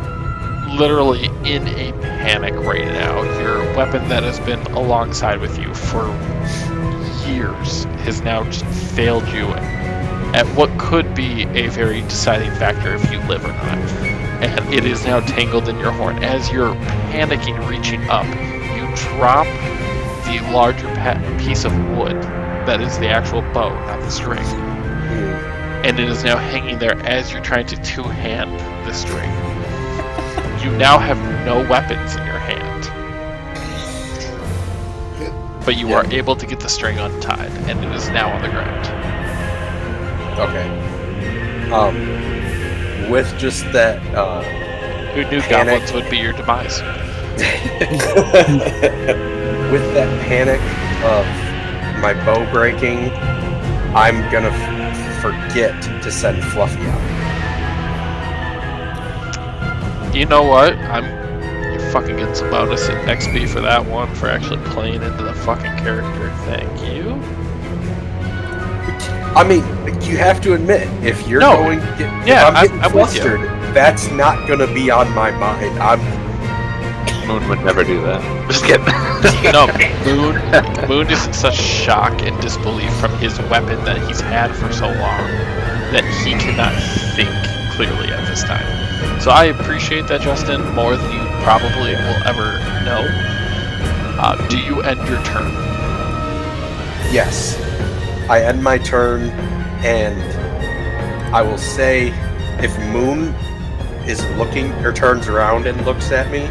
literally in a panic right now. Your weapon that has been alongside with you for years has now just failed you at what could be a very deciding factor if you live or not. And it is now tangled in your horn. As you're panicking, reaching up, you drop the larger piece of wood that is the actual bow, not the string. And it is now hanging there as you're trying to two-hand the string. You now have no weapons in your hand. But you are able to get the string untied, and it is now on the ground. Okay. With just that, Who knew panic. goblins would be your demise? With that panic of my bow breaking, I'm gonna forget to send Fluffy out. You know what? You're fucking getting some bonus at XP for that one, for actually playing into the fucking character. Thank you. I mean, you have to admit, if you're No. going, if Yeah, I'm getting I'm with you. flustered, that's not gonna be on my mind. Moon would never do that. Just kidding. No, Moon is in such shock and disbelief from his weapon that he's had for so long that he cannot think clearly at this time. So I appreciate that, Justin, more than you probably will ever know. Do you end your turn? Yes, I end my turn, and I will say, if Moon is looking or turns around and looks at me,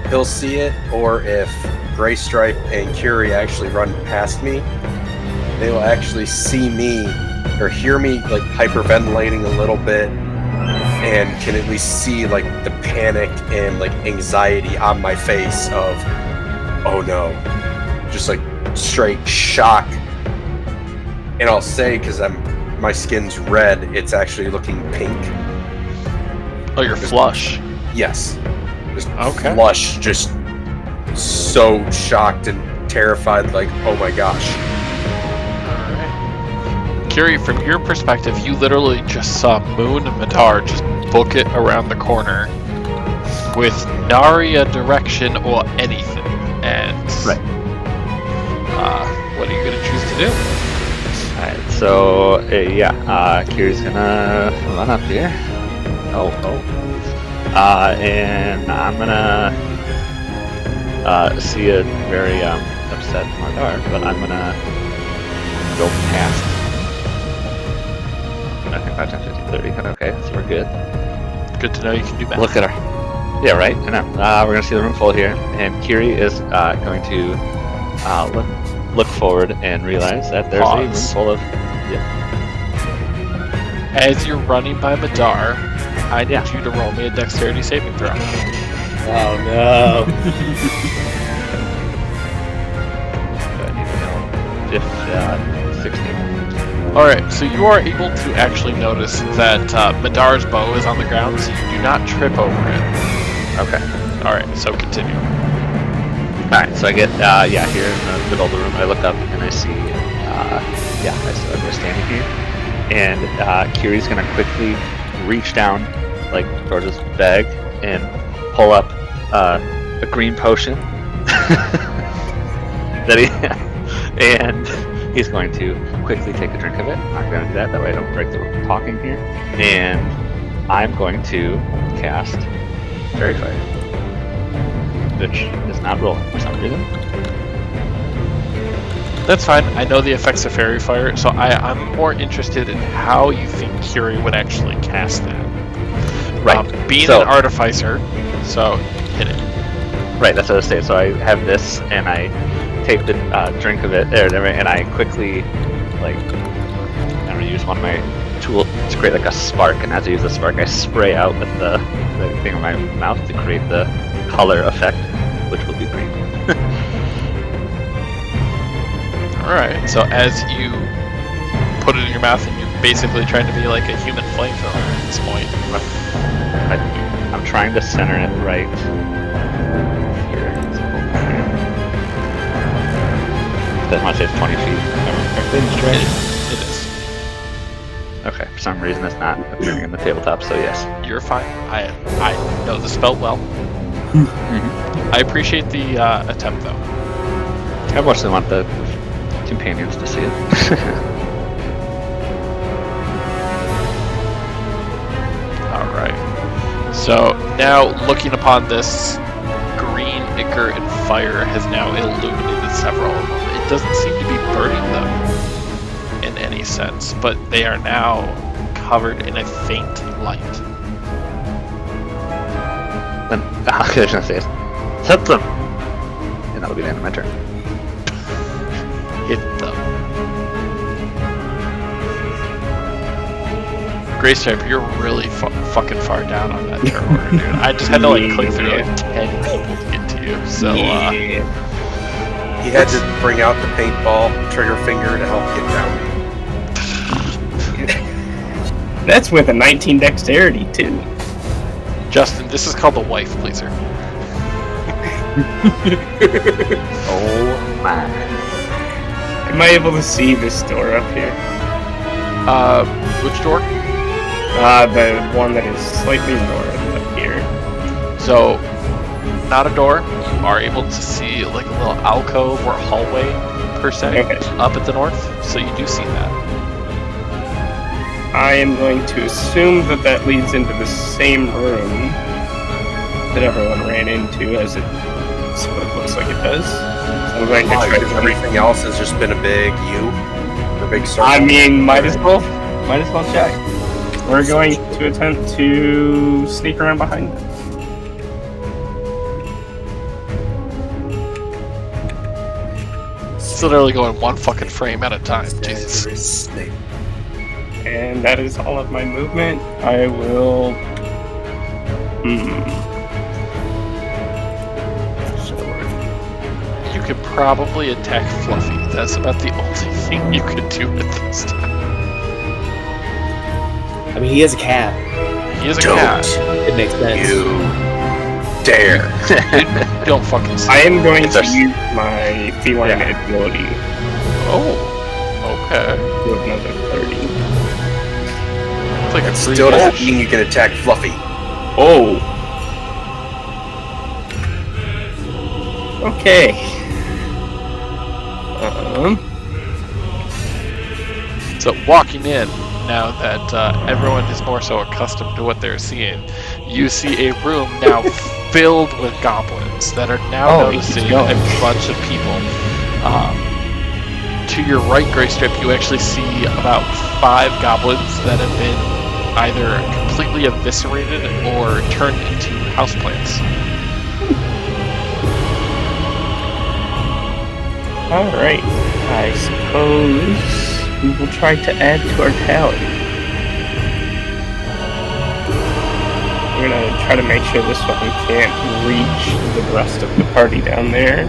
he'll see it, or if Gray Stripe and Curie actually run past me, they will actually see me or hear me like hyperventilating a little bit, and can at least see like the panic and like anxiety on my face of, oh no, just like straight shock. And I'll say, because my skin's red, it's actually looking pink. Oh, you're flush. Yes. Just Okay. flush, just so shocked and terrified, like, oh my gosh. Alright. Curie, from your perspective, you literally just saw Moon and Madar just book it around the corner with nary a direction or anything. And Right. What are you going to choose to do? Alright, so Kirie's gonna run up here. And I'm gonna see a very upset Madar, but I'm gonna go past. Okay, 5, 10, 15, 30. Okay, so we're good. Good to know you can do that. Look at her. Yeah, right. I know. We're gonna see the room full here, and Curie is going to look forward and realize that there's a room Pause. full of. As you're running by Madar, I need you to roll me a dexterity saving throw. Oh no. 16. Alright, so you are able to actually notice that Madar's bow is on the ground, so you do not trip over it. Okay. Alright, so continue. Alright, so I get, here in the middle of the room, I look up and I see, we're standing here. And Curie's gonna quickly reach down, like towards his bag and pull up a green potion that and he's going to quickly take a drink of it. I'm not going to do that. That way I don't break the talking here. And I'm going to cast Fairy Fire, which is not rolling for some reason. That's fine. I know the effects of Fairy Fire, so I'm more interested in how you think Curie would actually cast that. Right. Being So- an artificer, so hit it. Right, that's what I was saying. So I have this, and I take the drink of it, and I quickly, like, I'm gonna use one of my tools to create like a spark. And as I use the spark, I spray out with the thing in my mouth to create the color effect, which will be green. Alright, so as you put it in your mouth, and you're basically trying to be like a human flamethrower at this point. I'm trying to center it right here. That must say it's 20 feet. It is. Okay, for some reason it's not appearing in the tabletop, so yes. You're fine. I know the spell well. I appreciate the attempt, though. I mostly want the companions to see it. Alright. So now looking upon this, green ichor and fire has now illuminated several of them. It doesn't seem to be burning them in any sense, but they are now covered in a faint light. Then I was gonna say, set them! And that'll be the end of my turn. Hit them. Gray Stripe, you're really fucking far down on that turn order, dude. I just had to like click through like 10 people to get to you, so He had to bring out the paintball trigger finger to help get down. That's with a 19 dexterity, too. Justin, this is called the wife pleaser. Oh my. Am I able to see this door up here? Which door? The one that is slightly north up here. So, not a door. You are able to see like a little alcove or hallway, per se, Okay. up at the north. So you do see that. I am going to assume that that leads into the same room that everyone ran into, as it sort of looks like it does. So I'm going to try Because to... everything else has just been a big U, or a big circle. I mean, might as well check. We're going to attempt to sneak around behind them. It's literally going one fucking frame at a time. Jesus. Snake. And that is all of my movement. I will... You could probably attack Fluffy. That's about the only thing you could do at this time. I mean, he has a cat. He is a cat. It makes sense. You dare. Don't fucking say I am going It's to a- use my feline ability Oh, okay. to another 30. It's like a free Still doesn't dash. mean you can attack Fluffy. Oh! Okay. So walking in, now that everyone is more so accustomed to what they're seeing, you see a room now filled with goblins that are now noticing a bunch of people. To your right, Gray Strip, you actually see about 5 goblins that have been either completely eviscerated or turned into houseplants. Alright. I suppose we will try to add to our tally. We're gonna try to make sure this one can't reach the rest of the party down there.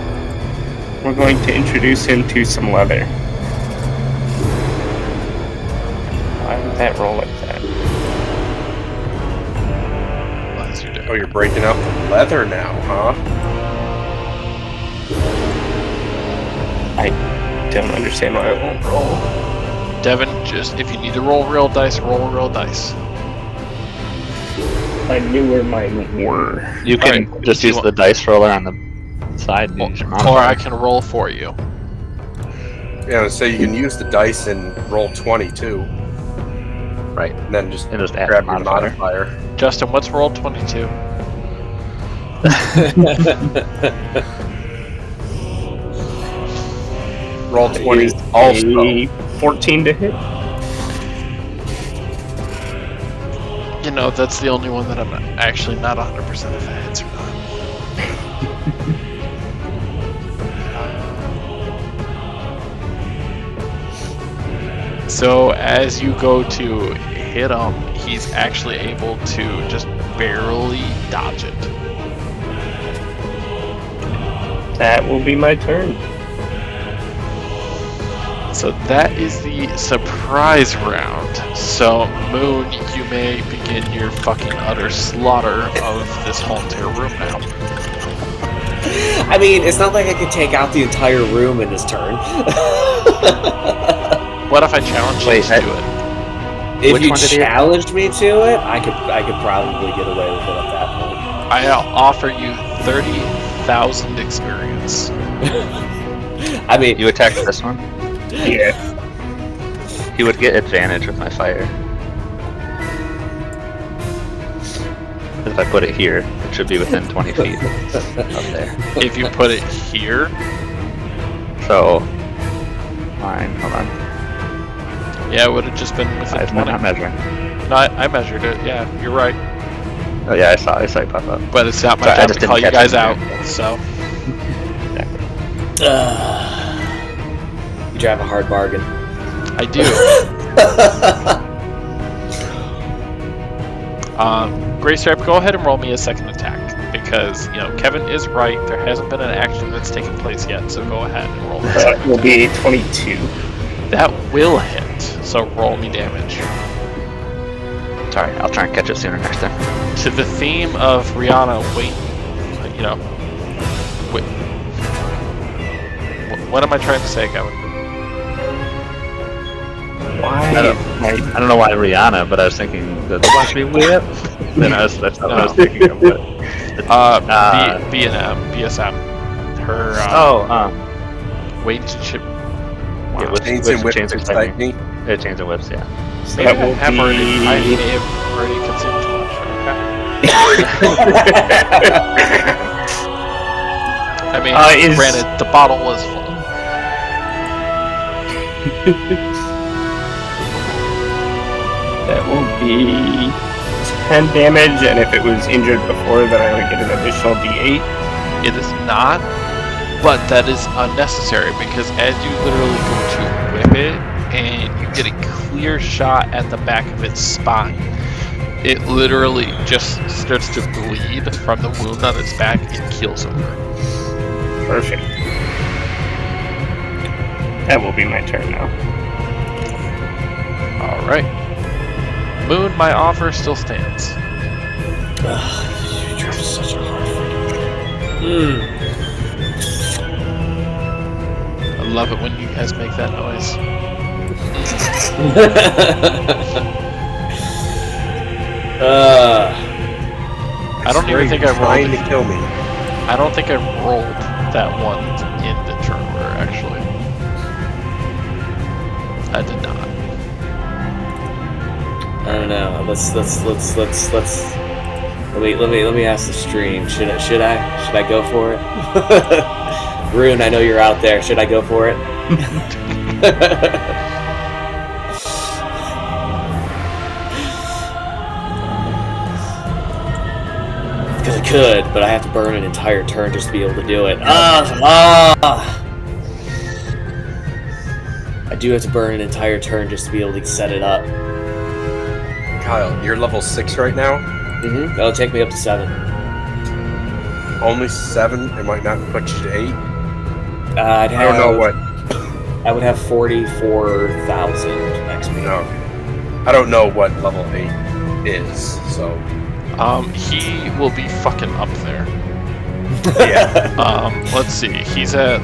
We're going to introduce him to some leather. Why would that roll like that? Oh, you're breaking up the leather now, huh? I don't understand why it won't roll. Devin, just if you need to roll real dice, roll real dice. I knew where mine were. You can just use the dice roller on the side and use your Or modifier. I can roll for you. Yeah, so you can use the dice and roll 20 too. Right. And then just And just add grab the your modifier. modifier. Justin, what's roll 22? Roll 20 Is also. a 14 to hit. You know, that's the only one that I'm actually not 100% if that hits or not. So as you go to hit him, he's actually able to just barely dodge it. That will be my turn. So that is the surprise round. So Moon, you may begin your fucking utter slaughter of this whole entire room now. I mean, it's not like I could take out the entire room in this turn. What if I challenge you Wait, to do it? If Which you one did he- challenged me to it, I could probably get away with it at that point. I'll offer you 30,000 experience. I mean, You attack this one. Yeah. He would get advantage with my fire. If I put it here, it should be within 20 feet up there. If you put it here, So, mine, hold on. yeah, it would have just been within I'm 20. not measuring. No, I measured it. Yeah, you're right. Oh yeah, I saw it pop up. But it's not my Sorry, I job just to call you didn't guys catch out. it. So you drive a hard bargain. I do. Gray Stripe, go ahead and roll me a second attack because you know Kevin is right. There hasn't been an action that's taken place yet, so go ahead and roll. That will be 22. That will hit. So roll me damage. Sorry, I'll try and catch it sooner next time. To the theme of Rihanna, wait, you know, wait. What am I trying to say, Kevin? Why? I don't know why Rihanna, but I was thinking that watch me whip. Then that's what I was thinking of. But, BSM. Her weight and ship. Wow. yeah, with Chains and whips chains and exciting. technique. Yeah, chains and whips, yeah. So Maybe that I will have be... already. I may have already consumed too much. Okay. I mean, granted, the bottle was full. That will be 10 damage, and if it was injured before, then I would get an additional D8. It is not, but that is unnecessary because as you literally go to whip it and you get a clear shot at the back of its spine, it literally just starts to bleed from the wound on its back and keels over. Perfect. That will be my turn now. Alright. Moon, my offer still stands. You drive such a hard I love it when you guys make that noise. I don't even think I trying rolled. to kill me. I don't think I rolled that one in the turn order. Actually, I did not. I don't know. Let's let me ask the stream. Should I go for it? Rune, I know you're out there. Should I go for it? Because I could, but I have to burn an entire turn just to be able to do it. I do have to burn an entire turn just to be able to set it up. Kyle, you're level 6 right now? Mm-hmm. That'll take me up to 7. Only 7? It might not put you to 8? I'd have, I don't know what. I would have 44,000 XP. No. I don't know what level 8 is, so. He will be fucking up there. Yeah. Let's see. He's at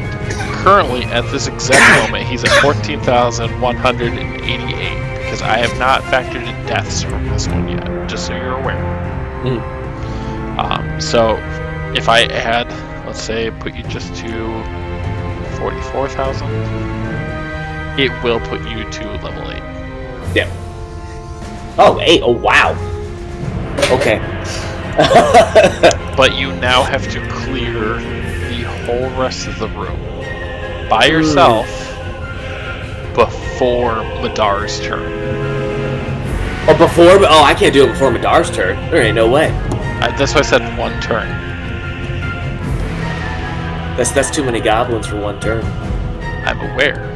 currently at this exact moment. He's at 14,188 because I have not factored in deaths from this one yet. Just so you're aware. So if I add, let's say, put you just to 44,000, it will put you to level 8. Yeah. Oh, 8. Oh, wow. Okay. But you now have to clear the whole rest of the room by yourself before Madar's turn. Oh, before? Oh, I can't do it before Madar's turn. There ain't no way. That's why I said 1 turn. That's too many goblins for 1 turn. I'm aware.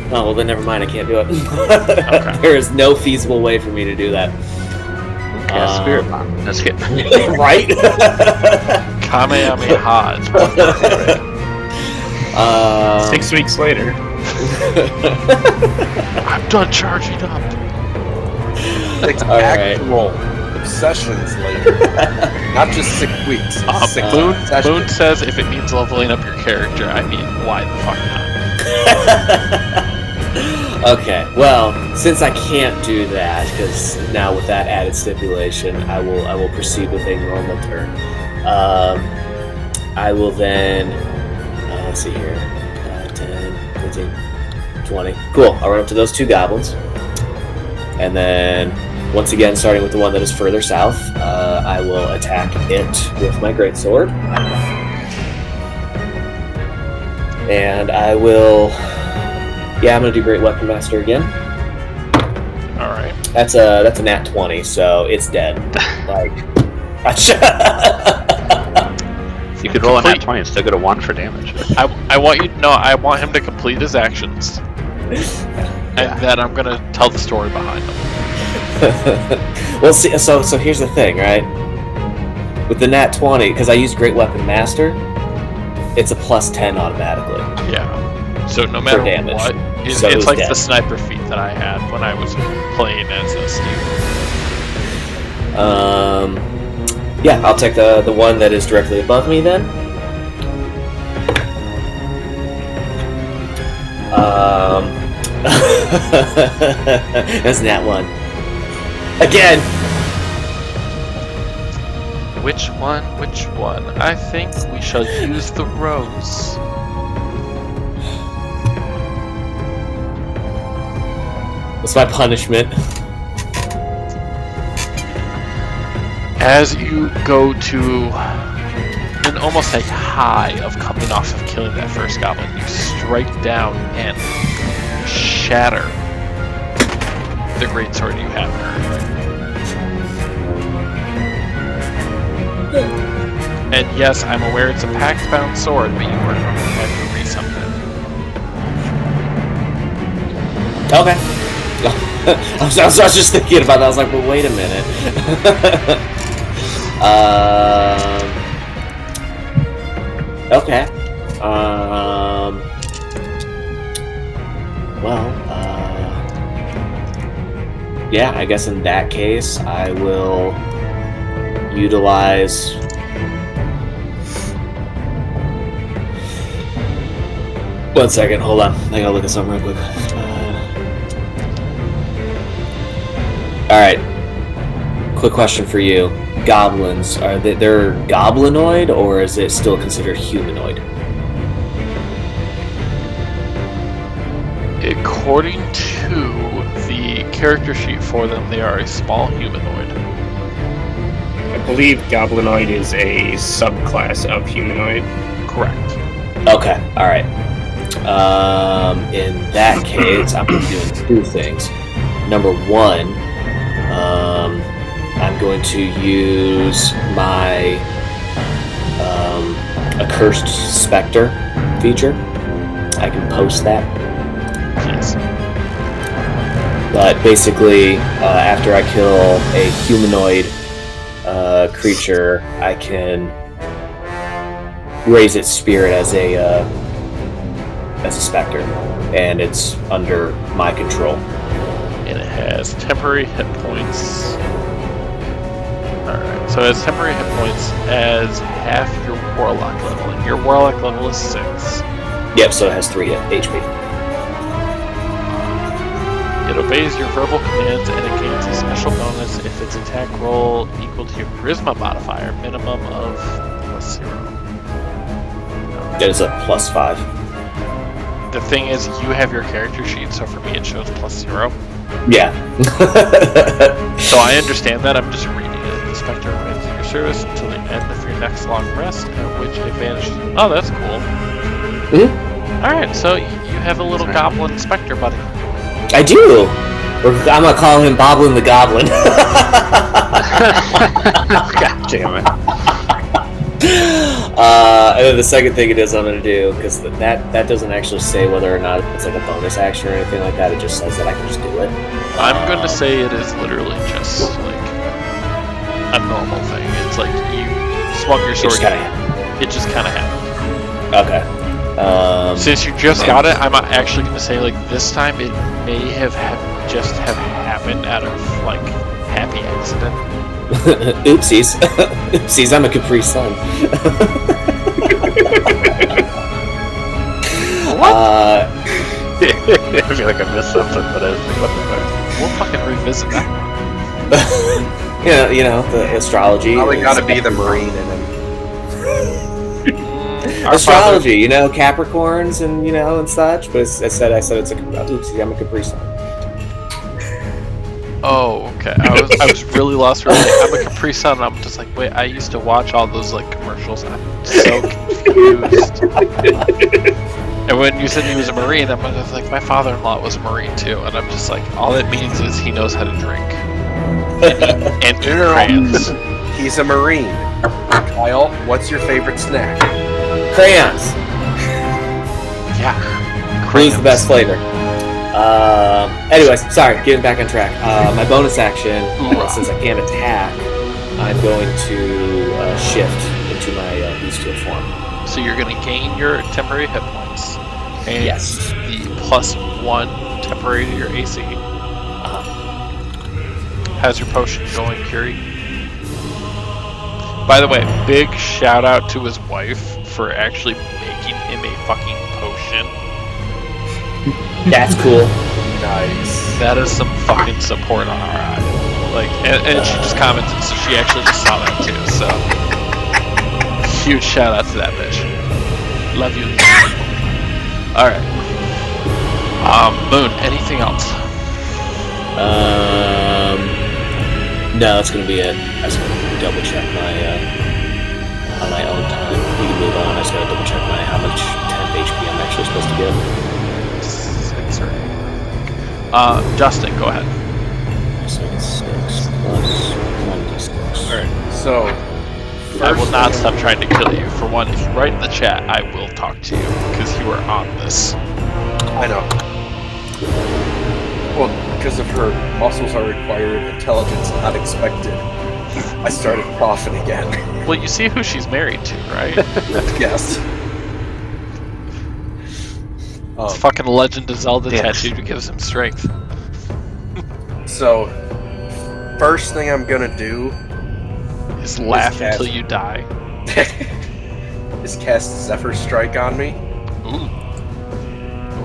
Oh, well then never mind. I can't do it. Okay. There is no feasible way for me to do that. Yeah, Spirit Bomb. That's good. Right? Kamehameha. 6 weeks later. I'm done charging up. Like All right. actual sessions later. Not just 6 weeks. 6 Moon sessions. says if it means leveling up your character, I mean, why the fuck not? Okay, well, since I can't do that, because now with that added stipulation, I will proceed with a normal turn. I will then, let's see here, 10, 15, 20. Cool, I'll run up to those 2 goblins. And then, once again, starting with the one that is further south, I will attack it with my greatsword. And I will... Yeah, I'm gonna do Great Weapon Master again. All right. That's a nat 20, so it's dead. Like, You could roll a nat 20 and still get a 1 for damage. I want you to know I want him to complete his actions, and then I'm gonna tell the story behind them. Well, see, so here's the thing, right? With the nat 20, because I used Great Weapon Master, it's a plus 10 automatically. Yeah. So no matter damage. what, So it's like dead. the sniper feat that I had when I was playing as a student. Yeah, I'll take the one that is directly above me then. That's nat 1. Again! Which one? Which one? I think we shall use the rose. What's my punishment? As you go to an almost a high of coming off of killing that first goblin, you strike down and shatter the greatsword you have in her. And yes, I'm aware it's a pact-bound sword, but you are going to have to re-summon it. Okay. I was just thinking about that. I was like, well, wait a minute. Okay. Well, yeah, I guess in that case, I will utilize... One second, hold on. I gotta look at something real quick. Alright. Quick question for you. Goblins, are they're goblinoid, or is it still considered humanoid? According to the character sheet for them, they are a small humanoid. I believe goblinoid is a subclass of humanoid. Correct. Okay, alright. In that case, I'm doing 2 things. Number 1, I'm going to use my Accursed Spectre feature. I can post that. Yes. But basically, after I kill a humanoid creature, I can raise its spirit as a specter, and it's under my control. And it has temporary hit points. Alright, so it has temporary hit points as half your warlock level, and your warlock level is 6. Yep, so it has 3 HP. It It obeys your verbal commands and it gains a special bonus if its attack roll equal to your charisma modifier, minimum of +0. That is a +5. The thing is, you have your character sheet, so for me it shows +0. Yeah. So I understand that, I'm just reading it. The Spectre remains in your service until the end of your next long rest, at which advantage... Oh, that's cool. Alright, so you have a little goblin Spectre buddy. I do! I'm gonna call him Boblin the Goblin. God damn it. And then the second thing it is I'm gonna do, because that doesn't actually say whether or not it's like a bonus action or anything like that, it just says that I can just do it. I'm going to say it is literally just like a normal thing. It's like you swung your sword, it just kind of happened. Okay. Since you just got it, I'm actually going to say like this time it may have just have happened out of like happy accident. Oopsies. Oopsies, I'm a Capri Sun. I feel like I missed something, but I was like, what the fuck? We'll fucking revisit that. You know, the astrology. Probably gotta be the Marine in him. Astrology, you know, Capricorns and and such. But I said it's a oopsie, I'm a Capri Sun. Oh, okay. I was really lost. For I'm a Capri Sun, and I'm just like, wait. I used to watch all those like commercials, and I'm so confused. And when you said he was a Marine, I'm just like, my father-in-law was a Marine too, and I'm just like, all it means is he knows how to drink and eat crayons. He's a Marine. Kyle, what's your favorite snack? Crayons. Yeah, Who's the best flavor? Anyways, sorry, getting back on track. My bonus action, since I can't attack, I'm going to shift into my bestial form. So you're going to gain your temporary hit points. And Yes. the +1 temporary to your AC. How's your potion going, Curie? By the way, big shout out to his wife for actually making him a fucking potion. That's cool. Nice. That is some fucking support on our eye. Like, and she just commented, so she actually just saw that too. So, huge shout out to that bitch. Love you. All right. Moon. Anything else? No, that's gonna be it. I just gotta double check my on my own time. You can move on. I just gotta double check how much temp HP I'm actually supposed to get. 6 or 8. Justin, go ahead. So it's 6 plus 1d6. Alright, so I will not stop trying to kill you. For one, if you write in the chat, I will talk to you because you are on this. I know. Well, because of her muscles are required, intelligence not expected. I started coughing again. Well, you see who she's married to, right? Yes. It's fucking Legend of Zelda tattoo that gives him strength. So, first thing I'm gonna do Just laugh until you die. is cast Zephyr Strike on me. Ooh.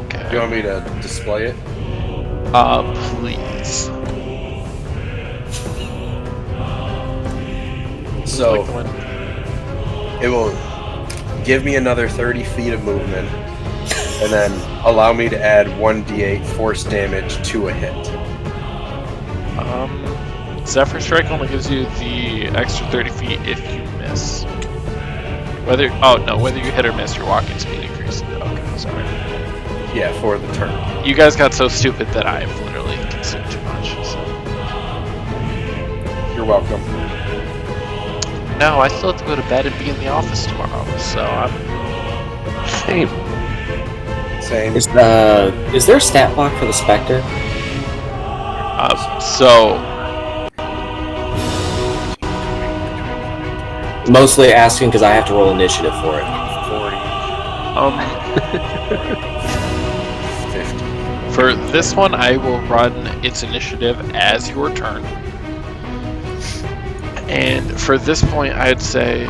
Okay. Do you want me to display it? Please. So, Like the one- it will give me another 30 feet of movement, and then allow me to add 1d8 force damage to a hit. Zephyr Strike only gives you the extra 30 feet if you miss. Whether you hit or miss, your walking speed increases. Okay, sorry. Yeah, for the turn. You guys got so stupid that I've literally consumed too much. So. You're welcome. No, I still have to go to bed and be in the office tomorrow, so I'm... Same. Same. Is there a stat block for the Spectre? So... Mostly asking because I have to roll initiative for it. 50. For this one, I will run its initiative as your turn. And for this point, I'd say...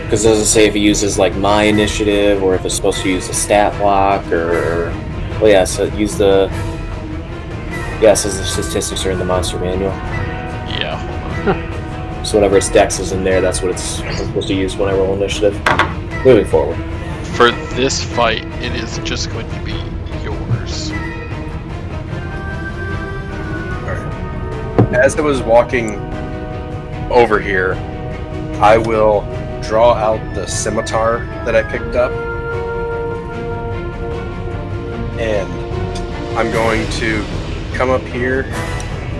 Because it doesn't say if it uses like my initiative or if it's supposed to use a stat block or... Well, yeah, so use the... Yeah, it says the statistics are in the monster manual. Yeah. So whenever its dex is in there, that's what I'm supposed to use when I roll initiative. Moving forward. For this fight, it is just going to be yours. As I was walking over here, I will draw out the scimitar that I picked up, and I'm going to come up here.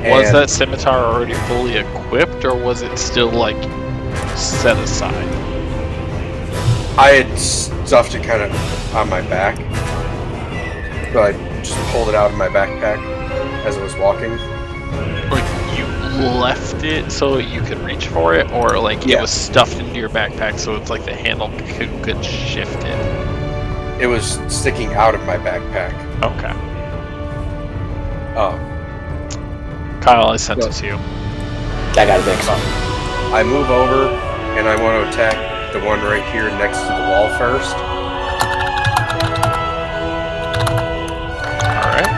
Was that scimitar already fully equipped, or was it still, like, set aside? I had stuffed it kind of on my back, so I just pulled it out of my backpack as I was walking. Like, you left it so you could reach for it, or, like, it was stuffed into your backpack so it's like the handle could shift it? It was sticking out of my backpack. Okay. Oh. Kyle, I sent it to you. I got it next. I move over, and I want to attack the one right here next to the wall first. Alright.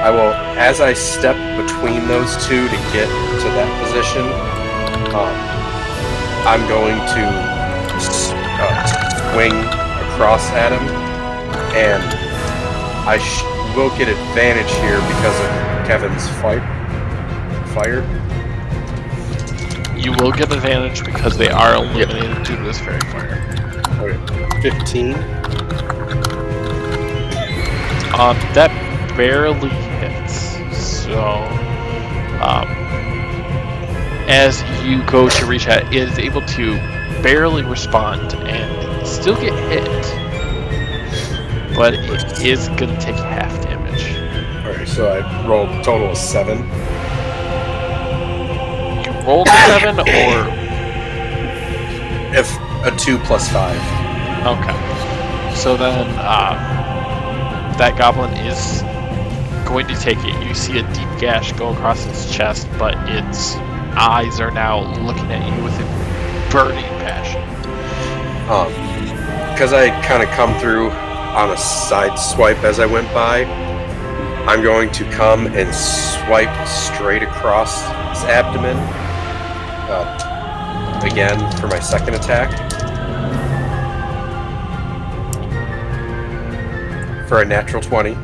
I will, as I step between those two to get to that position, I'm going to swing across at him, and I will get advantage here because of Kevin's fire. You will get advantage because they are eliminated due to this fairy fire. Okay, 15. That barely hits. So, as you go to reach out, it is able to barely respond and still get hit, but it is going to take half damage. Alright, so I rolled a total of 7. You rolled a 7, or If a 2 plus 5. okay. So then, that goblin is going to take it. You see a deep gash go across its chest, but its eyes are now looking at you with a burning passion. Because I kind of come through on a side swipe as I went by, I'm going to come and swipe straight across his abdomen. Again for my second attack. For a natural 20.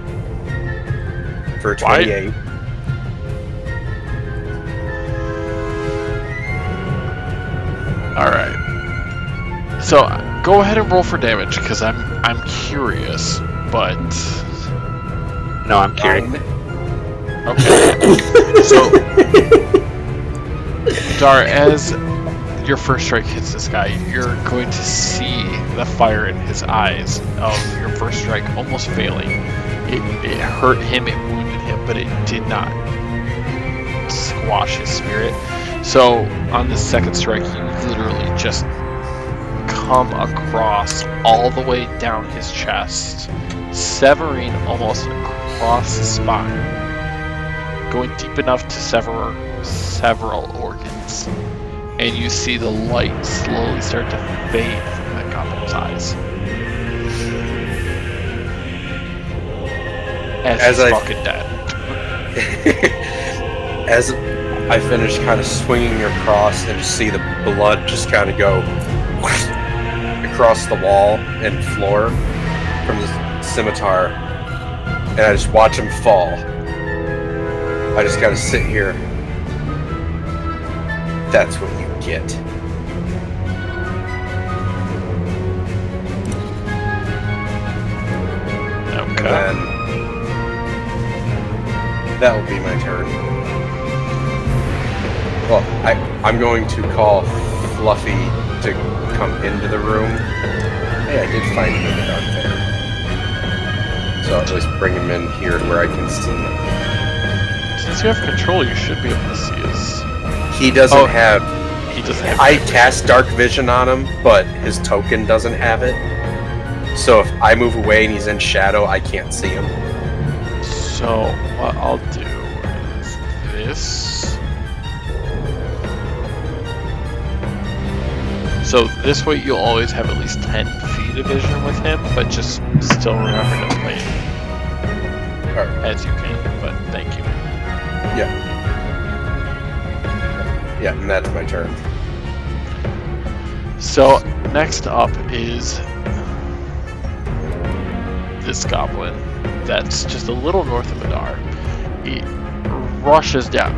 For a 28. Alright. So go ahead and roll for damage, because I'm curious, but No, I'm curious. okay. So Dar, as your first strike hits this guy, you're going to see the fire in his eyes of your first strike almost failing. It hurt him, it wounded him, but it did not squash his spirit. So on the second strike, you literally just come across all the way down his chest, severing almost across the spine, going deep enough to sever several organs. And you see the light slowly start to fade from that goblin's eyes. As he's fucking dead. As I finish kind of swinging across and just see the blood just kind of go across the wall and floor from the scimitar, and I just watch him fall. I just gotta sit here. That's what you get. Okay. And then that will be my turn. Well, I'm going to call Fluffy to come into the room. Hey, I did find him in the dark there. So I'll just bring him in here to where I can see him. Since you have control, you should be able to see us. He doesn't have... He doesn't have... I cast Dark Vision on him, but his token doesn't have it. So if I move away and he's in shadow, I can't see him. So what I'll do is this. So this way you'll always have at least 10 feet of vision with him, but just still remember to play as you can, but thank you. Yeah, and that's my turn. So next up is this goblin that's just a little north of Madar. He rushes down.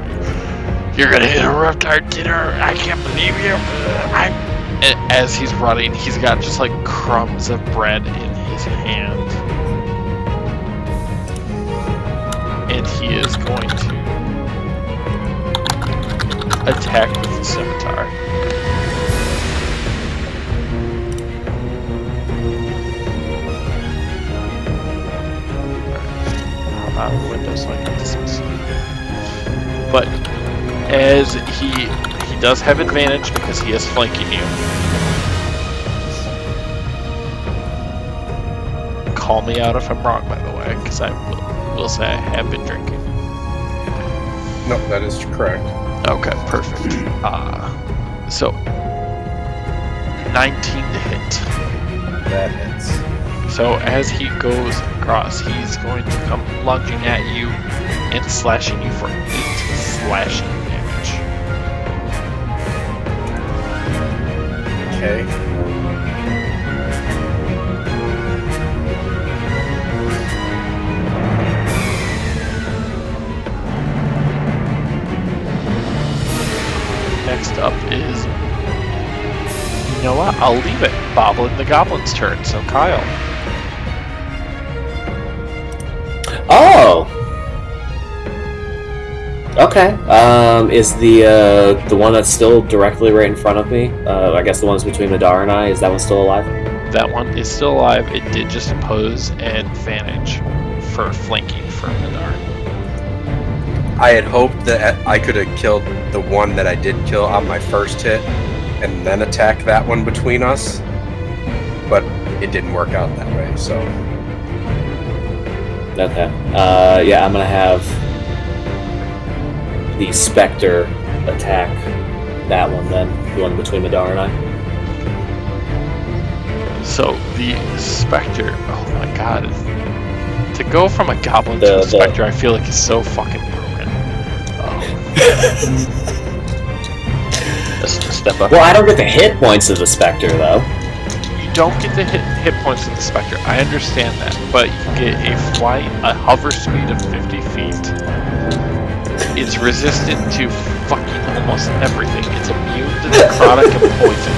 You're gonna interrupt our dinner? I can't believe you. And as he's running, he's got just like crumbs of bread in his hand. And he is going to attack with the scimitar. Out of the window so I can see. But as he does have advantage because he is flanking you. Call me out if I'm wrong, by the way, because I will say I have been drinking. No, that is correct. Okay, perfect. So 19 to hit. That hits. So as he goes across, he's going to come lunging at you and slashing you for 8 slashing damage. Okay. Next up is, you know what? I'll leave it. Boblin the Goblin's turn. So Kyle. Oh. Okay. Is the one that's still directly right in front of me? I guess the one's between Madar and I. Is that one still alive? That one is still alive. It did just impose an advantage for flanking for Madar. I had hoped that I could have killed the one that I did kill on my first hit and then attack that one between us, but it didn't work out that way, so... Okay. Yeah, I'm gonna have the Spectre attack that one then, the one between Madar and I. So the Spectre, oh my god. To go from a Goblin to a Spectre, I feel like is so fucking broken. Step up. Well, I don't get the hit points of the Spectre, though. You don't get the hit points of the Spectre. I understand that, but you get a hover speed of 50 feet. It's resistant to fucking almost everything. It's immune to necrotic and poison.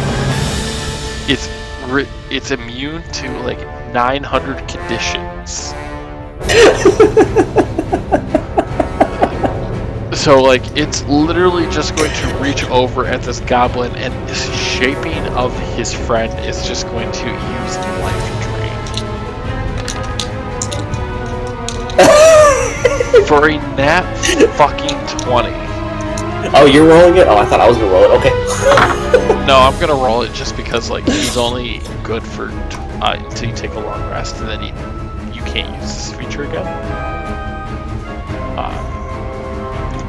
It's immune to like 900 conditions. So, like, it's literally just going to reach over at this goblin, and this shaping of his friend is just going to use life drain. For a nat fucking 20. Oh, you're rolling it? Oh, I thought I was gonna roll it. Okay. No, I'm gonna roll it just because, like, he's only good for until you take a long rest, and then you can't use this feature again.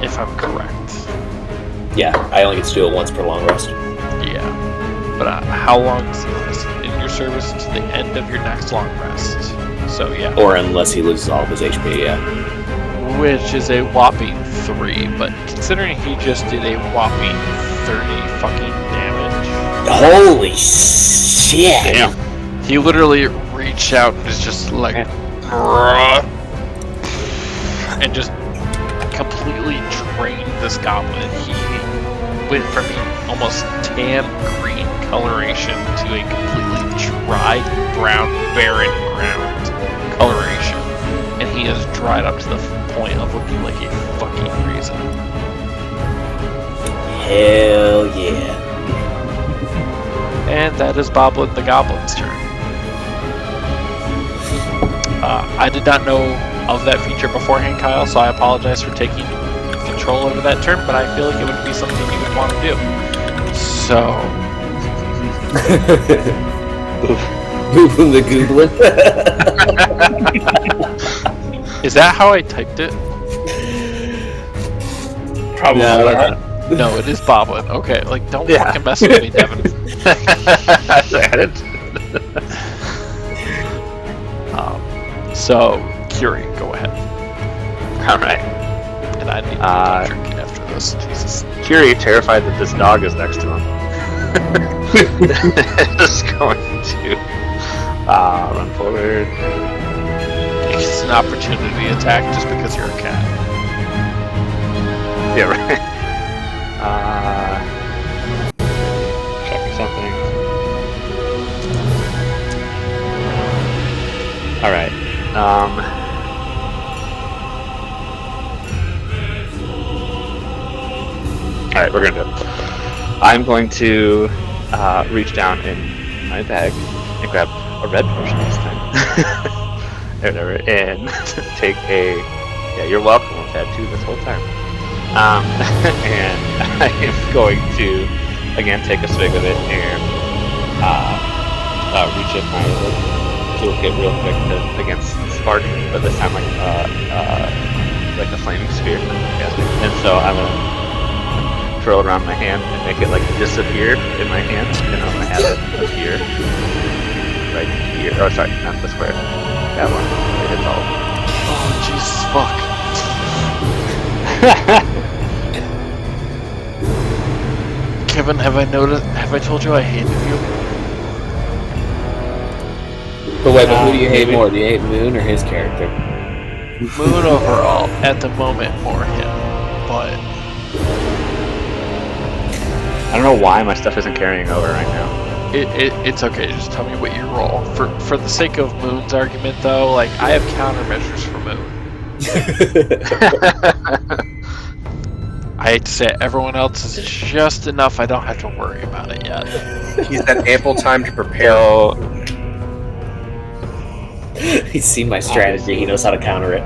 If I'm correct. Yeah, I only get to do it once per long rest. Yeah. But how long is he last in your service to the end of your next long rest? So yeah. Or unless he loses all of his HP, yeah. Which is a whopping 3, but considering he just did a whopping 30 fucking damage. Holy shit! Damn. He literally reached out and is just like and just completely drained this goblin. He went from being almost tan green coloration to a completely dry brown barren ground coloration, and he has dried up to the point of looking like a fucking raisin. Hell yeah. And that is Boblin the Goblin's turn. I did not know of that feature beforehand, Kyle, so I apologize for taking control over that turn, but I feel like it would be something you would want to do. So... Boobin the Goblin. Is that how I typed it? Probably not. No, it is Boblin. Okay, like, don't fucking mess with me, Devin. So, Curie, go ahead. All right. And I need to drink after this. Jesus. Curie, terrified that this dog is next to him, is going to run forward. It's an opportunity attack just because you're a cat. Yeah, right. Checking something. All right. All right, we're gonna do it. I'm going to reach down in my bag and grab a red potion this time. Whatever, and take a. Yeah, you're welcome. We've had 2 this whole time. And I am going to again take a swig of it and reach in my toolkit real quick against spark, but this time like a flaming sphere. And so I'm gonna twirl around my hand and make it like disappear in my hand, and I'm gonna have it appear right here. Oh, sorry, not the square. That one. It's all. Oh, Jesus, fuck. Kevin, have I told you I hated you? But wait, but who do you hate more? Do you hate Moon or his character? Moon overall, at the moment, more him, but I don't know why my stuff isn't carrying over right now. it's okay. Just tell me what you roll. For the sake of Moon's argument, though, like I have countermeasures for Moon. I hate to say it, everyone else is just enough. I don't have to worry about it yet. He's had ample time to prepare. He's seen my strategy. He knows how to counter it.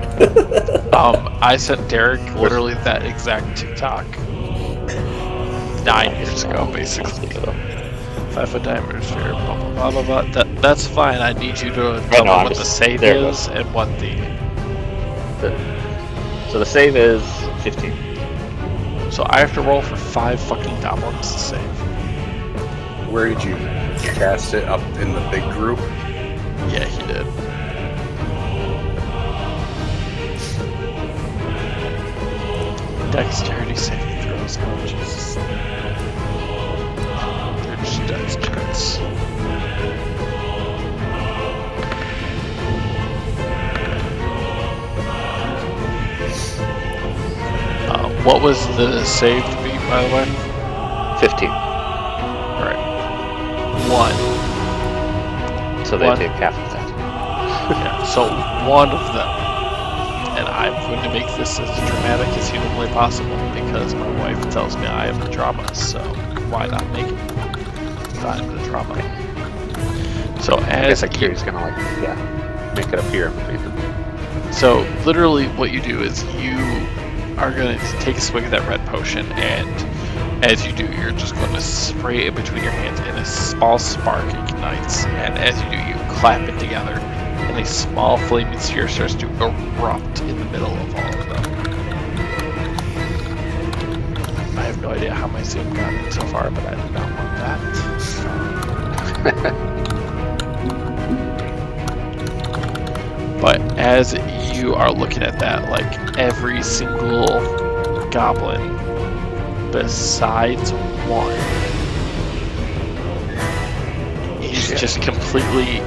I sent Derek literally that exact TikTok 9 years ago, basically. 5 foot diameter sphere, blah blah blah blah blah. That's fine. I need you to tell me what the save is and what the. So the save is 15. So I have to roll for 5 fucking goblins to save. Where did you cast it? Up in the big group? Yeah, he did. Dexterity saving throws. Oh, Jesus. They're just dex checks. What was the save to beat, by the way? 15. Alright. 1. So they take half of that. Yeah, so 1 of them. And I'm going to make this as dramatic as humanly possible because my wife tells me I am the drama, so why not make it? I'm the drama. So I guess like Kiri's gonna like, make it appear. So literally what you do is you are going to take a swig of that red potion, and as you do, you're just going to spray it between your hands, and a small spark ignites, and as you do, you clap it together, and a small flaming sphere starts to erupt in the middle of all of them. I have no idea how my Zoom got in so far, but I did not want that. But as you are looking at that, like every single goblin besides one is just completely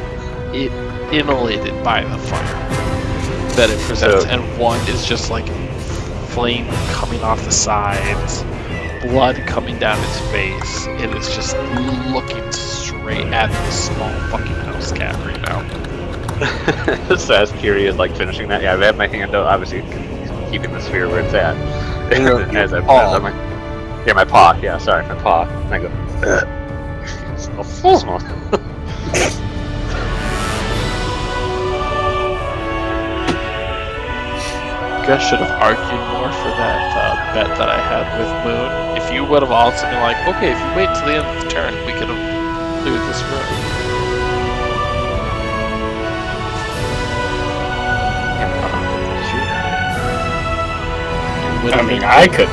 immolated by the fire that it presents, and one is just like flame coming off the sides, blood coming down its face. It is just looking straight at the small fucking house cat right now. So as Kiri is like finishing that, I've had my hand out, obviously keeping the sphere where it's at. As I'm like, my paw. Yeah, sorry, my paw. And I go. So small. You guys should have argued more for that bet that I had with Moon. If you would have also been like, okay, if you wait till the end of the turn, we could have looted this room. I mean, I could.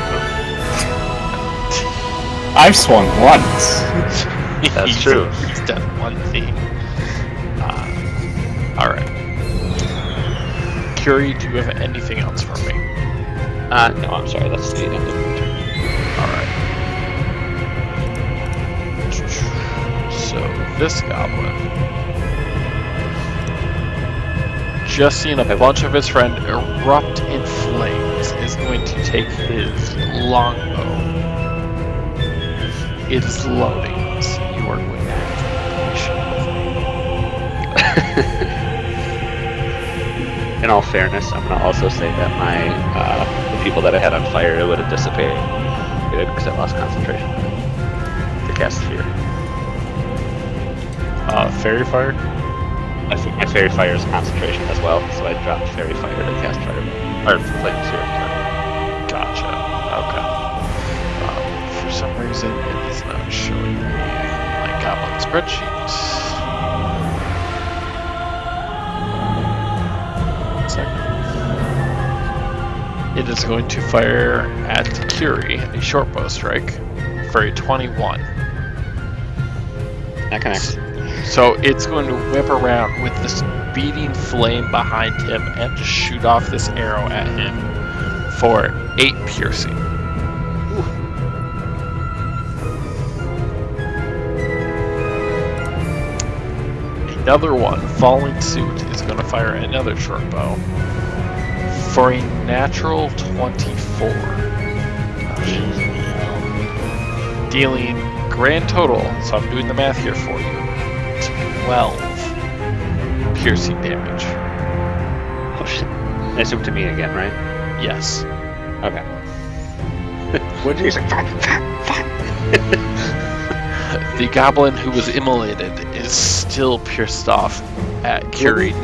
I've swung once. That's true. He's done one thing. Alright. Curie, do you have anything else for me? No, I'm sorry. That's the end of my turn. Alright. So, this goblin, just seeing a bunch of his friend erupt in flames, is going to take his longbow. It is loading, so you are going to have to be patient with me. In all fairness, I'm gonna also say that my the people that I had on fire would have dissipated because I lost concentration to cast fear. Fairy fire? My fairy fire is concentration as well, so I dropped fairy fire to cast fire or flame sphere. Sorry. Gotcha. Okay. For some reason, it is not showing me my goblin spreadsheet. It is going to fire at Curie, a short bow strike, for a 21. That connects. So it's going to whip around with this beating flame behind him and just shoot off this arrow at him for 8 piercing. Ooh. Another one, following suit, is going to fire another short bow for a natural 24. Dealing grand total, so I'm doing the math here for you, 12 piercing damage. Oh shit. I assume to me again, right? Yes. Okay. What He's like, fine. The goblin who was immolated is still pierced off at Curie.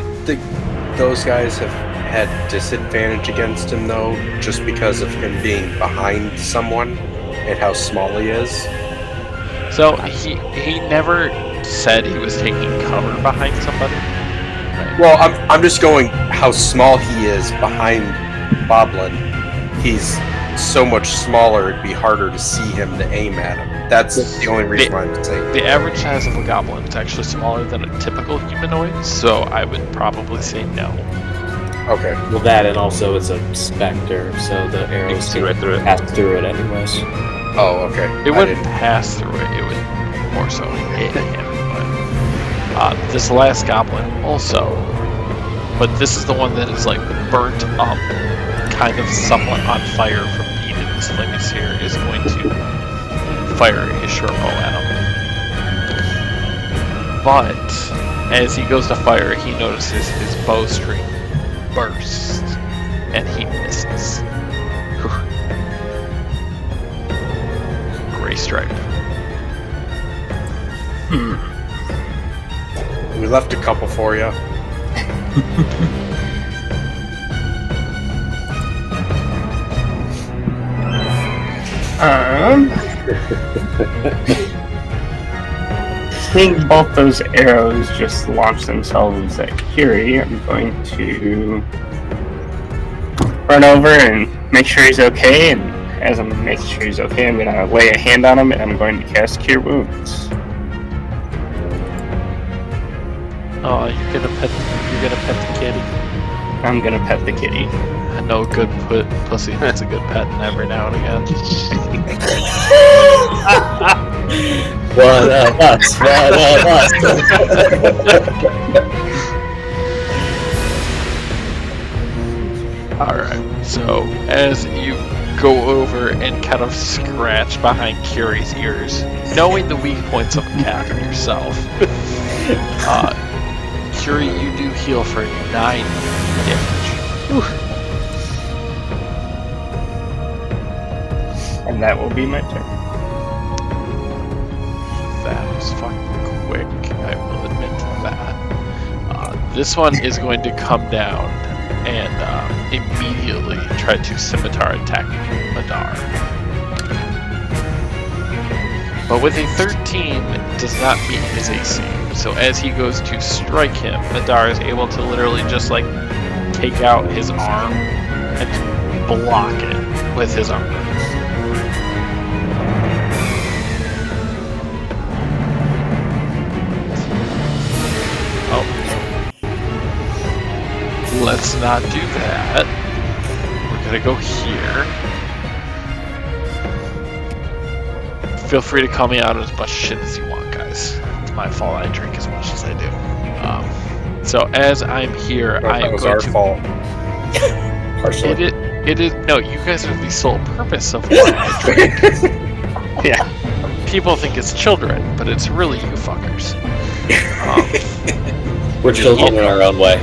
Those guys have had disadvantage against him though, just because of him being behind someone and how small he is. So he never said he was taking cover behind somebody. Right? Well, I'm just going how small he is behind Boblin. He's so much smaller, it'd be harder to see him to aim at him. That's the only reason why I'm saying. The average size of a goblin is actually smaller than a typical humanoid, so I would probably say no. Okay. Well, that and also it's a specter, so the arrows see right through it. pass through it anyways. Oh, okay. It wouldn't pass through it, it would more so hit him. But this last goblin also, but this is the one that is like burnt up, kind of somewhat on fire from being in this flaming sphere, is going to fire his short bow at him. But as he goes to fire, he notices his bowstring burst, and he misses. Gray stripe. We left a couple for you. Seeing both those arrows just launch themselves at Curie, I'm going to run over and make sure he's okay, and as I'm making sure he's okay, I'm going to lay a hand on him and I'm going to cast Cure Wounds. Oh, you're gonna pet the kitty. I'm going to pet the kitty. I know a good pussy that's a good pet every now and again. One of us. Alright, so as you go over and kind of scratch behind Curie's ears, knowing the weak points of a cat yourself, Curie, you do heal for 9 damage. Whew. And that will be my turn. That was fucking quick, I will admit to that. This one is going to come down and immediately try to scimitar attack Madar. But with a 13, it does not meet his AC. So as he goes to strike him, Madar is able to literally just like take out his arm and block it with his arm. Let's not do that. We're gonna go here. Feel free to call me out as much shit as you want, guys. It's my fault I drink as much as I do. So as I'm here, I am was going our to. fault. Partially. It is no. You guys are the sole purpose of why I drink. Yeah. People think it's children, but it's really you fuckers. We're children in our own way.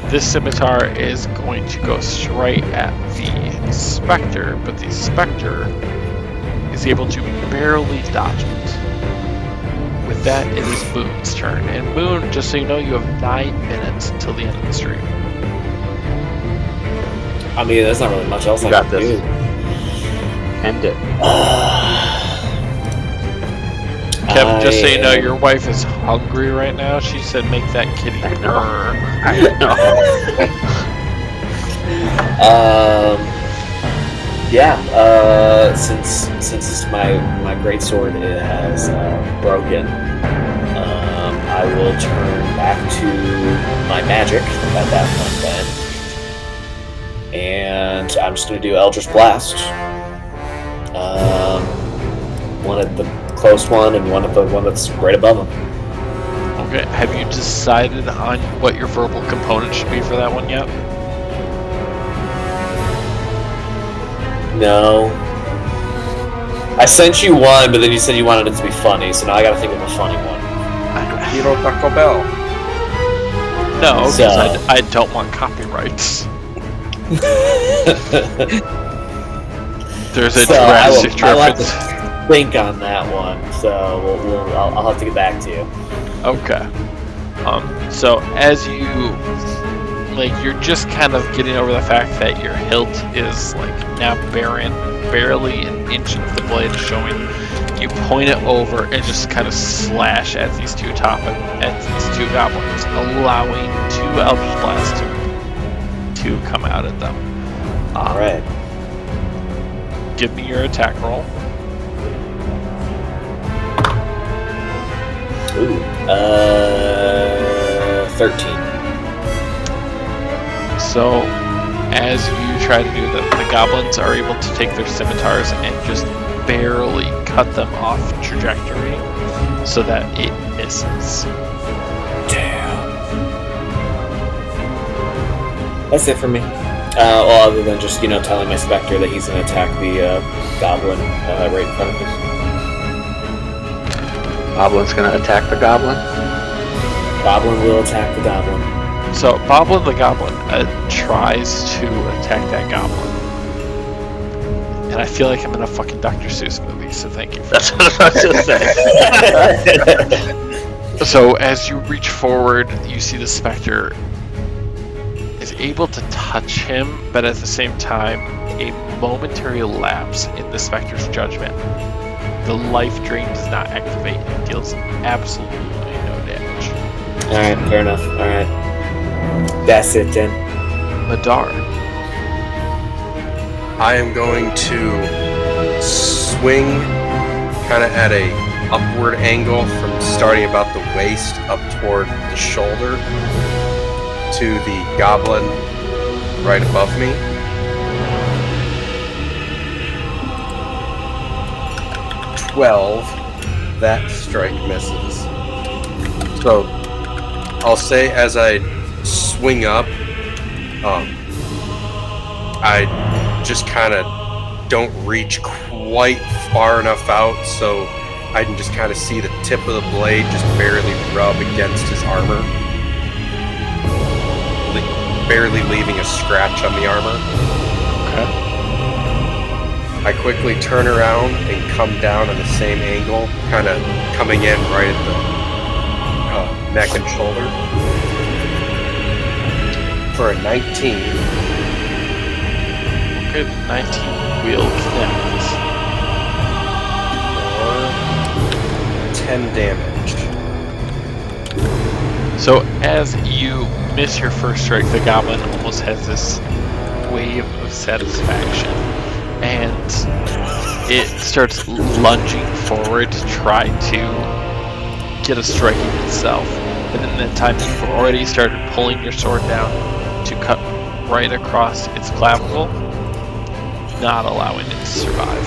This scimitar is going to go straight at the Spectre, but the Spectre is able to barely dodge it. With that, it is Moon's turn. And Moon, just so you know, you have 9 minutes until the end of the stream. I mean, there's not really much else You I got can this. do. End it. Kevin, just so you know, your wife is hungry right now. She said, make that kitty purr. I know. Since my greatsword has broken, I will turn back to my magic at that point then, and I'm just gonna do Eldritch Blast. One at the close one and one at the one that's right above him. Okay, have you decided on what your verbal component should be for that one yet? No. I sent you one, but then you said you wanted it to be funny, so now I gotta think of a funny one. You know Taco Bell. No, because So- I don't want copyrights. There's a So Jurassic I'll have reference. to think on that one, so I'll have to get back to you. Okay. So as you, like, you're just kind of getting over the fact that your hilt is, like, now barely an inch of the blade showing. You point it over and just kind of slash at these two goblins, allowing 2 Eldritch Blasts to come out at them. Alright. Give me your attack roll. Ooh. 13. So, as you try to do that, the goblins are able to take their scimitars and just barely cut them off trajectory so that it misses. Damn. That's it for me. Well, other than just, telling my Spectre that he's going to attack the goblin right in front of us. Goblin's gonna attack the goblin. Goblin will attack the goblin. So, Boblin the Goblin tries to attack that goblin. And I feel like I'm in a fucking Dr. Seuss movie, so thank you for That's what I was gonna say. So, as you reach forward, you see the Spectre is able to touch him, but at the same time, a momentary lapse in the Spectre's judgment. The life drain does not activate and deals absolutely no damage. Alright, fair enough. Alright. That's it then. Madar. I am going to swing kind of at a upward angle from starting about the waist up toward the shoulder to the goblin right above me. That strike misses. So I'll say as I swing up, I just kind of don't reach quite far enough out, so I can just kind of see the tip of the blade just barely rub against his armor, barely leaving a scratch on the armor. Okay. I quickly turn around and come down on the same angle, kind of coming in right at the neck and shoulder for a 19. Good 19 will connect. For 10 damage. So as you miss your first strike, the goblin almost has this wave of satisfaction, and it starts lunging forward to try to get a strike in itself. And in that time, you've already started pulling your sword down to cut right across its clavicle, not allowing it to survive.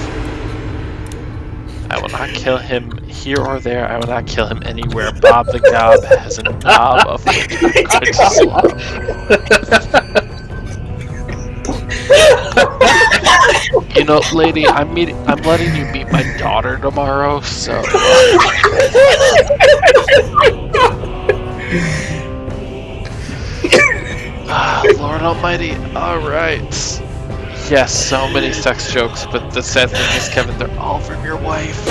I will not kill him here or there. I will not kill him anywhere. Bob the Gob has a knob of which I could suck. You know, lady, I'm letting you meet my daughter tomorrow, so... Lord Almighty, alright. Yes, so many sex jokes, but the sad thing is, Kevin, they're all from your wife.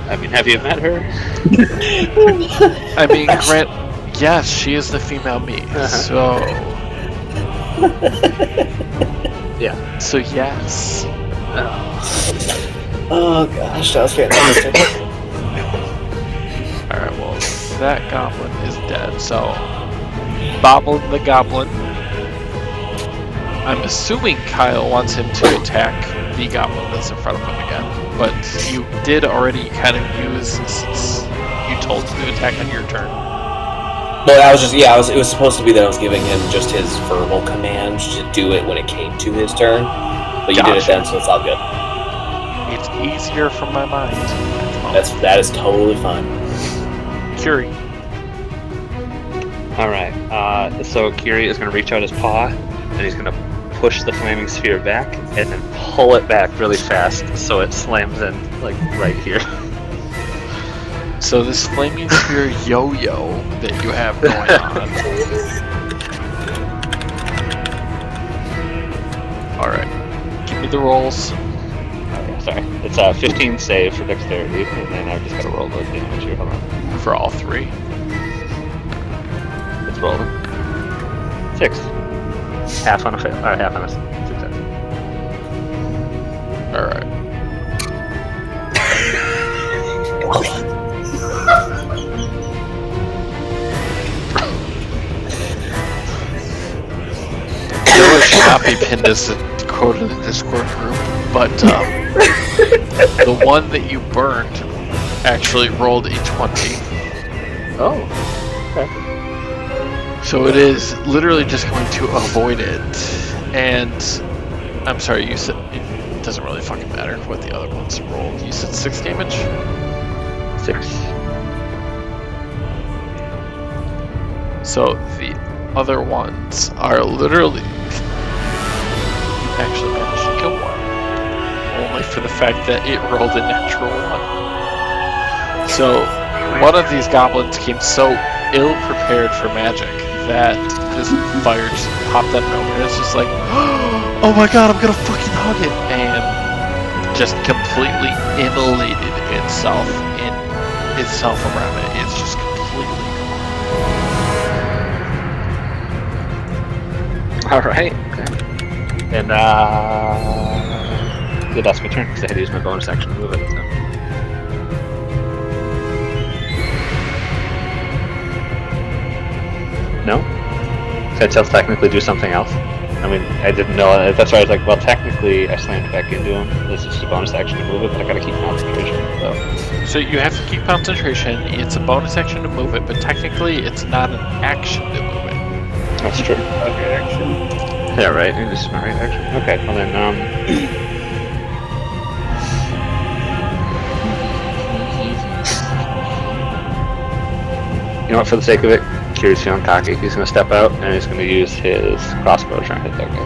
I mean, have you met her? I mean, yes, she is the female me, so... Yeah. So yes. Oh gosh, that was fantastic. Alright, well, that goblin is dead, so... Bobbling the goblin. I'm assuming Kyle wants him to attack the goblin that's in front of him again, but you did already kind of use... You told him to attack on your turn. No, it was supposed to be that I was giving him just his verbal command to do it when it came to his turn. But you did it then, so it's all good. It's easier from my mind. That is totally fine. Curie. Alright, so Kiri is going to reach out his paw, and he's going to push the flaming sphere back, and then pull it back really fast, so it slams in, like, right here. So this flaming sphere yo-yo that you have going on. Alright, give me the rolls. Okay, sorry. It's a 15 save for dexterity, and then I've just got to roll the damage here. Hold on. For all three. It's rolling. 6. Half on a fail, or half on a success. Alright. There should not be pinned as a quote in the Discord group, but the one that you burned actually rolled a 20. Oh, okay. So it is literally just going to avoid it. And I'm sorry, you said it doesn't really fucking matter what the other ones rolled. You said 6 damage? 6. So the other ones are literally... You actually managed to kill one. Only for the fact that it rolled a natural 1. So one of these goblins came so ill-prepared for magic that this fire just popped out of nowhere. It's just like, oh my god, I'm gonna fucking hug it! And just completely immolated itself around it. It's just completely gone. Alright, okay. And, yeah, that's my turn, because I had to use my bonus action to move it, so. No? Could I still technically do something else? I mean, I didn't know. That's why I was like, well, technically, I slammed back into him. This is just a bonus action to move it, but I gotta keep concentration, So you have to keep concentration. It's a bonus action to move it, but technically, it's not an action to move it. That's true. Okay, action. Yeah, right. This is my right action. Okay, well then, you know what, for the sake of it, Kiri's feeling cocky. He's gonna step out, and he's gonna use his crossbow to try and hit that guy.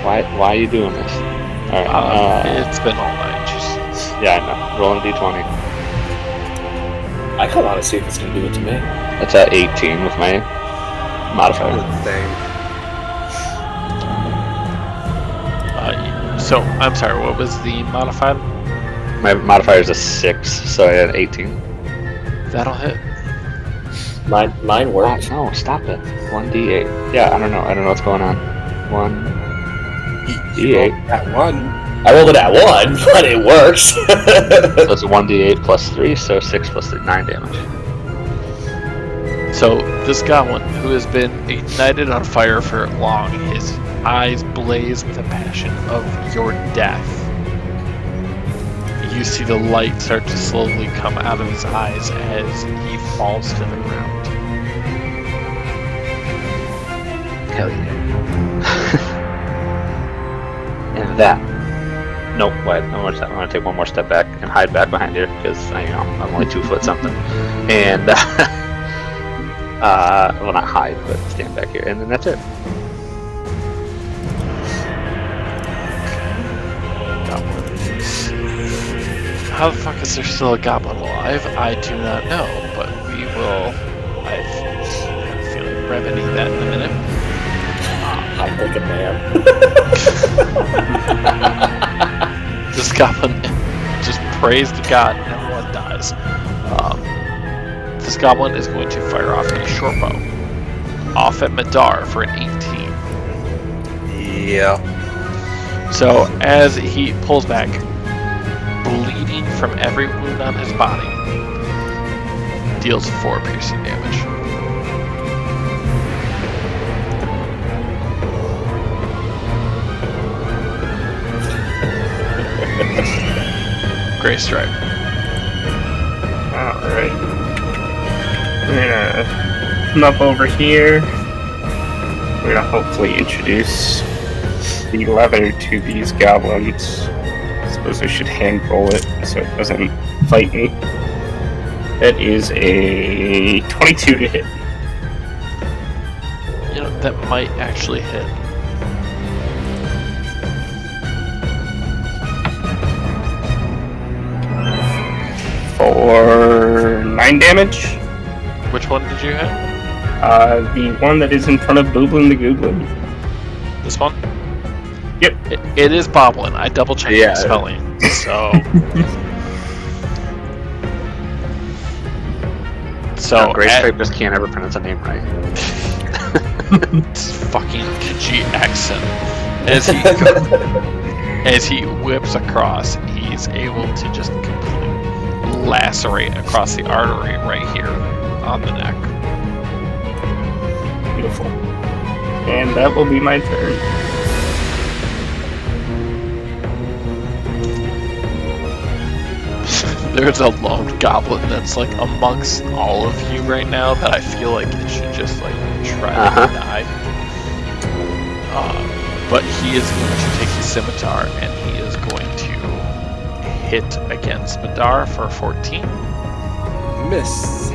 Why are you doing this? Alright, it's been all night. Just... Yeah, I know. Rolling a d20. I kind of want to see if it's going to do it to me. That's at 18 with my modifier. So, I'm sorry, what was the modified? My modifier is a 6, so I had 18. That'll hit. Mine worked. Oh, no, stop it. 1d8. Yeah, I don't know what's going on. 1d8. That one. I rolled it at 1, but it works. So it's 1d8 plus 3, so 6 plus 3, 9 damage. So, this goblin, who has been ignited on fire for long, his eyes blaze with a passion of your death. You see the light start to slowly come out of his eyes as he falls to the ground. Hell yeah. And that. Nope, wait, I'm gonna take one more step back and hide back behind here, because, I'm only 2 foot something. And, well, not hide, but stand back here, and then that's it. How the fuck is there still a goblin alive? I do not know, but we will. I have a feeling remedy that in a minute. I'm like a man. This goblin just prays to God and everyone dies. This goblin is going to fire off a short bow off at Madar for an 18. Yeah. So as he pulls back, bleeding from every wound on his body, deals 4 piercing damage. Gray stripe. Alright. We're gonna come up over here. We're gonna hopefully introduce the leather to these goblins. I suppose I should hand roll it so it doesn't fight me. That is a 22 to hit. You know, that might actually hit. For 9 damage. Which one did you hit? The one that is in front of Booblin the Goblin. This one? Yep. It is Boblin. I double checked the spelling. So Gray Stripe just can't ever pronounce a name right. It's fucking Khajiit accent. As he whips across, he's able to just completely lacerate across the artery right here on the neck. Beautiful. And that will be my turn. There's a lone goblin that's like amongst all of you right now that I feel like it should just like try to die. But he is going to take his scimitar and he is going to hit against Madar for 14. Miss.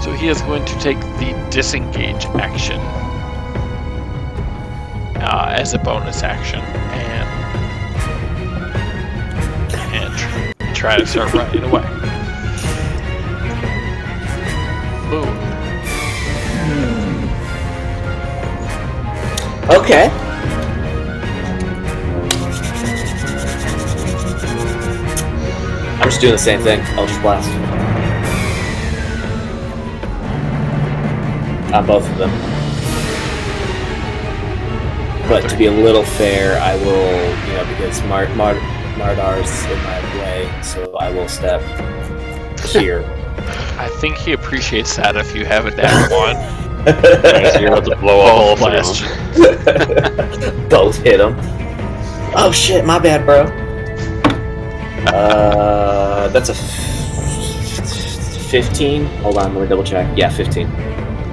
So he is going to take the disengage action as a bonus action and try to start running away. Boom. Okay. I'm just doing the same thing. Eldritch Blast. On both of them. But to be a little fair, I will, because Mardar's in my way, so I will step here. I think he appreciates that if you have a dash one. So you're about to blow a hole blast. Both hit him. Oh shit, my bad, bro. That's a 15. Hold on, let me double check. Yeah, 15.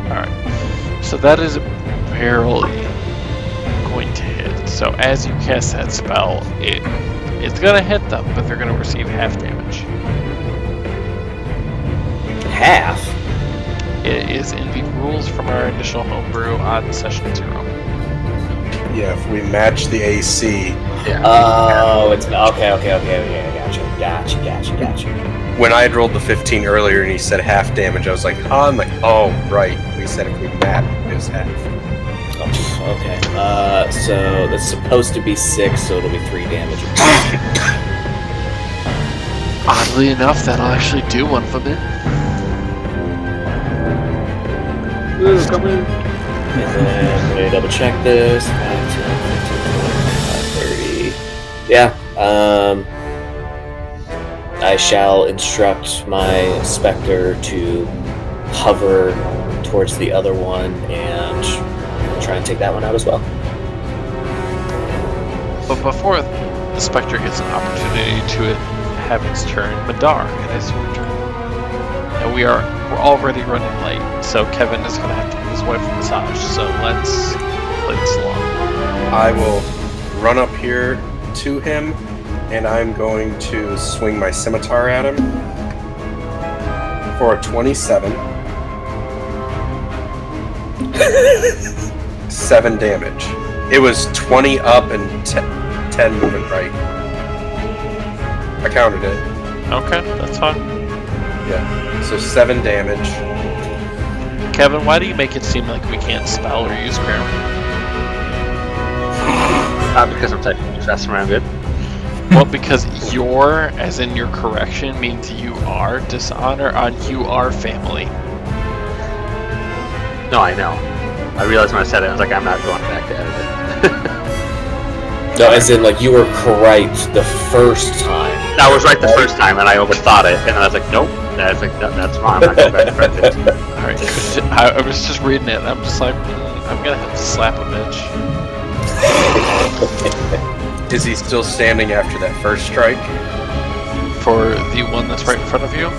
Alright. So that is barely going to hit. So as you cast that spell, it's gonna hit them, but they're gonna receive half damage. Half? It is in the rules from our initial homebrew on session 0. Yeah, if we match the AC. Oh, it's okay. Gotcha. When I had rolled the 15 earlier and he said half damage, I was like, I'm like, oh, right. We said if we match, it was half. Oh, okay. So that's supposed to be 6, so it'll be 3 damage. Oddly enough, that'll actually do one for me. Ooh, come in. And then let me double check this. 5, 10, 15, 20, 30. Yeah. I shall instruct my Spectre to hover towards the other one and try and take that one out as well. But before the Spectre gets an opportunity to have its turn, Madar, it is your turn. And and we're already running late. So Kevin is gonna have to give his wife a massage. So let's play this along. I will run up here to him, and I'm going to swing my scimitar at him for a 27. 7 damage. It was 20 up and 10 moving right. I counted it. Okay, that's fine. Yeah. So 7 damage. Kevin, why do you make it seem like we can't spell or use grammar? Because I'm typing fast around good. Well, because your, as in your correction, means you are dishonor on you are family. No, I know. I realized when I said it, I was like, I'm not going back to edit it. No, as in, like, you were correct the first time. I was right the first time, and I overthought it, and then I was like, nope. I was like, no, that's wrong. I'm not going back to correct it. Alright, I was just reading it, and I'm just like, I'm gonna have to slap a bitch. Is he still standing after that first strike? For the one that's right in front of you?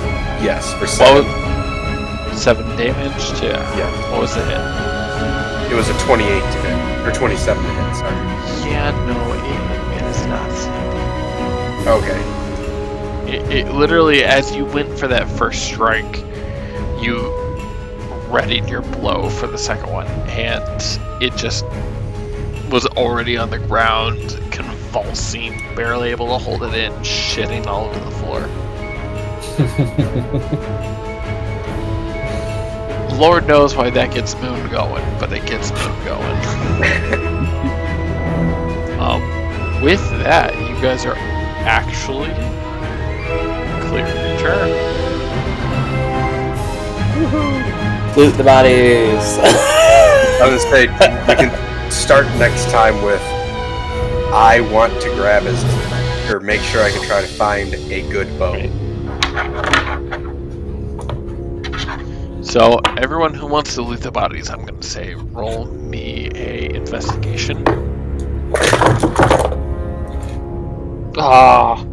Yes, for 7. 7 damage to... Yeah. What was the hit? It was a 28 to hit. Or 27 to hit, sorry. Yeah, no, it is not. Okay. It literally, as you went for that first strike, you readied your blow for the second one, and it just was already on the ground, convulsing, barely able to hold it in, shitting all over the floor. Lord knows why that gets Moon going, but it gets Moon going. With that, you guys are actually clear your turn. Loot the bodies. I was gonna say, we can start next time with I want to grab his, or make sure I can try to find a good bow. So everyone who wants to loot the bodies, I'm gonna say roll me a investigation. Oh,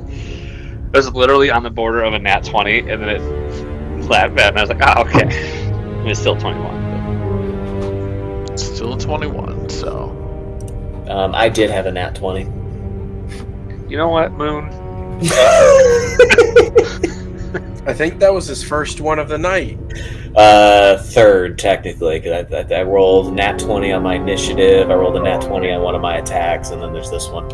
it was literally on the border of a nat 20, and then it flat bet, and I was like, okay. It's still 21. It's still 21, so... I did have a nat 20. You know what, Moon? I think that was his first one of the night. Third, technically, because I rolled nat 20 on my initiative, I rolled a nat 20 on one of my attacks, and then there's this one.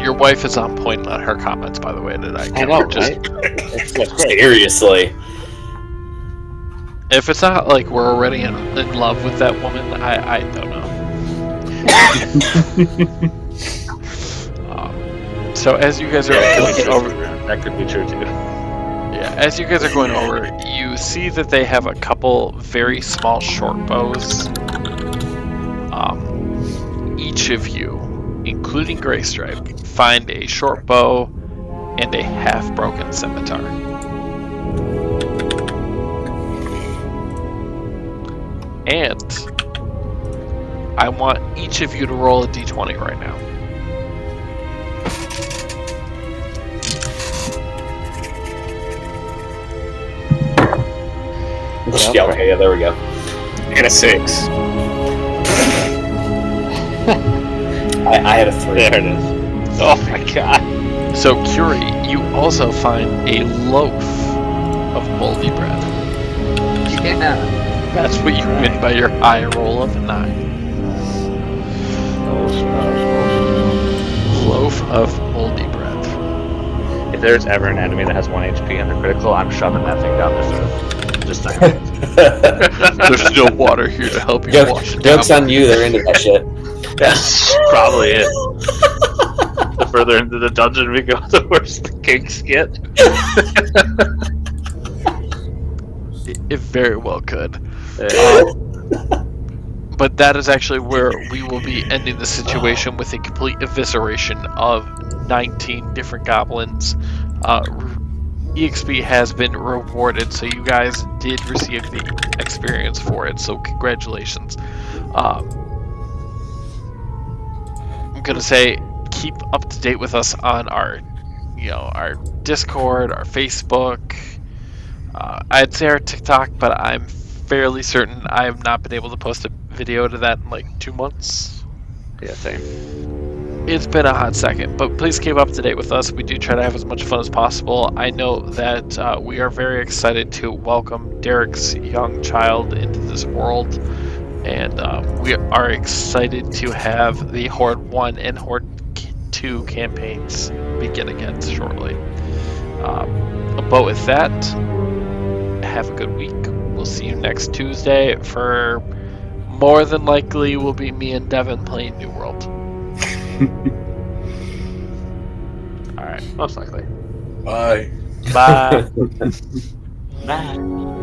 Your wife is on point on her comments, by the way, today. I know, just, right? Seriously. If it's not like we're already in love with that woman, I don't know. So as you guys are going over, That could be true too. yeah, as you guys are going over, you see that they have a couple very small short bows. Each of you, including Greystripe, find a short bow and a half-broken scimitar. And I want each of you to roll a d20 right now. Yeah, okay, yeah, there we go. And a 6. I had a 3. There it is. Oh my god. So, Curie, you also find a loaf of moldy bread. Yeah. That's what you win by your high roll of a 9. Loaf of moldy bread. If there's ever an enemy that has 1 HP and they're critical, I'm shoving that thing down their throat. Just saying. There's no water here to help you wash it Joke's down. on you, they're into that shit. That's probably it. The further into the dungeon we go, the worse the kinks get. It very well could. Yeah. But that is actually where we will be ending the situation with a complete evisceration of 19 different goblins. EXP has been rewarded, so you guys did receive the experience for it, so congratulations. I'm gonna say keep up to date with us on our our Discord, our Facebook. I'd say our TikTok, but I'm fairly certain I have not been able to post a video to that in like 2 months. Yeah, same. It's been a hot second, but please keep up to date with us. We do try to have as much fun as possible. I know that we are very excited to welcome Derek's young child into this world, and we are excited to have the Horde 1 and Horde 2 campaigns begin again shortly. But with that, have a good week. We'll see you next Tuesday for more than likely will be me and Devin playing New World. All right, most likely. Bye. Bye. Bye.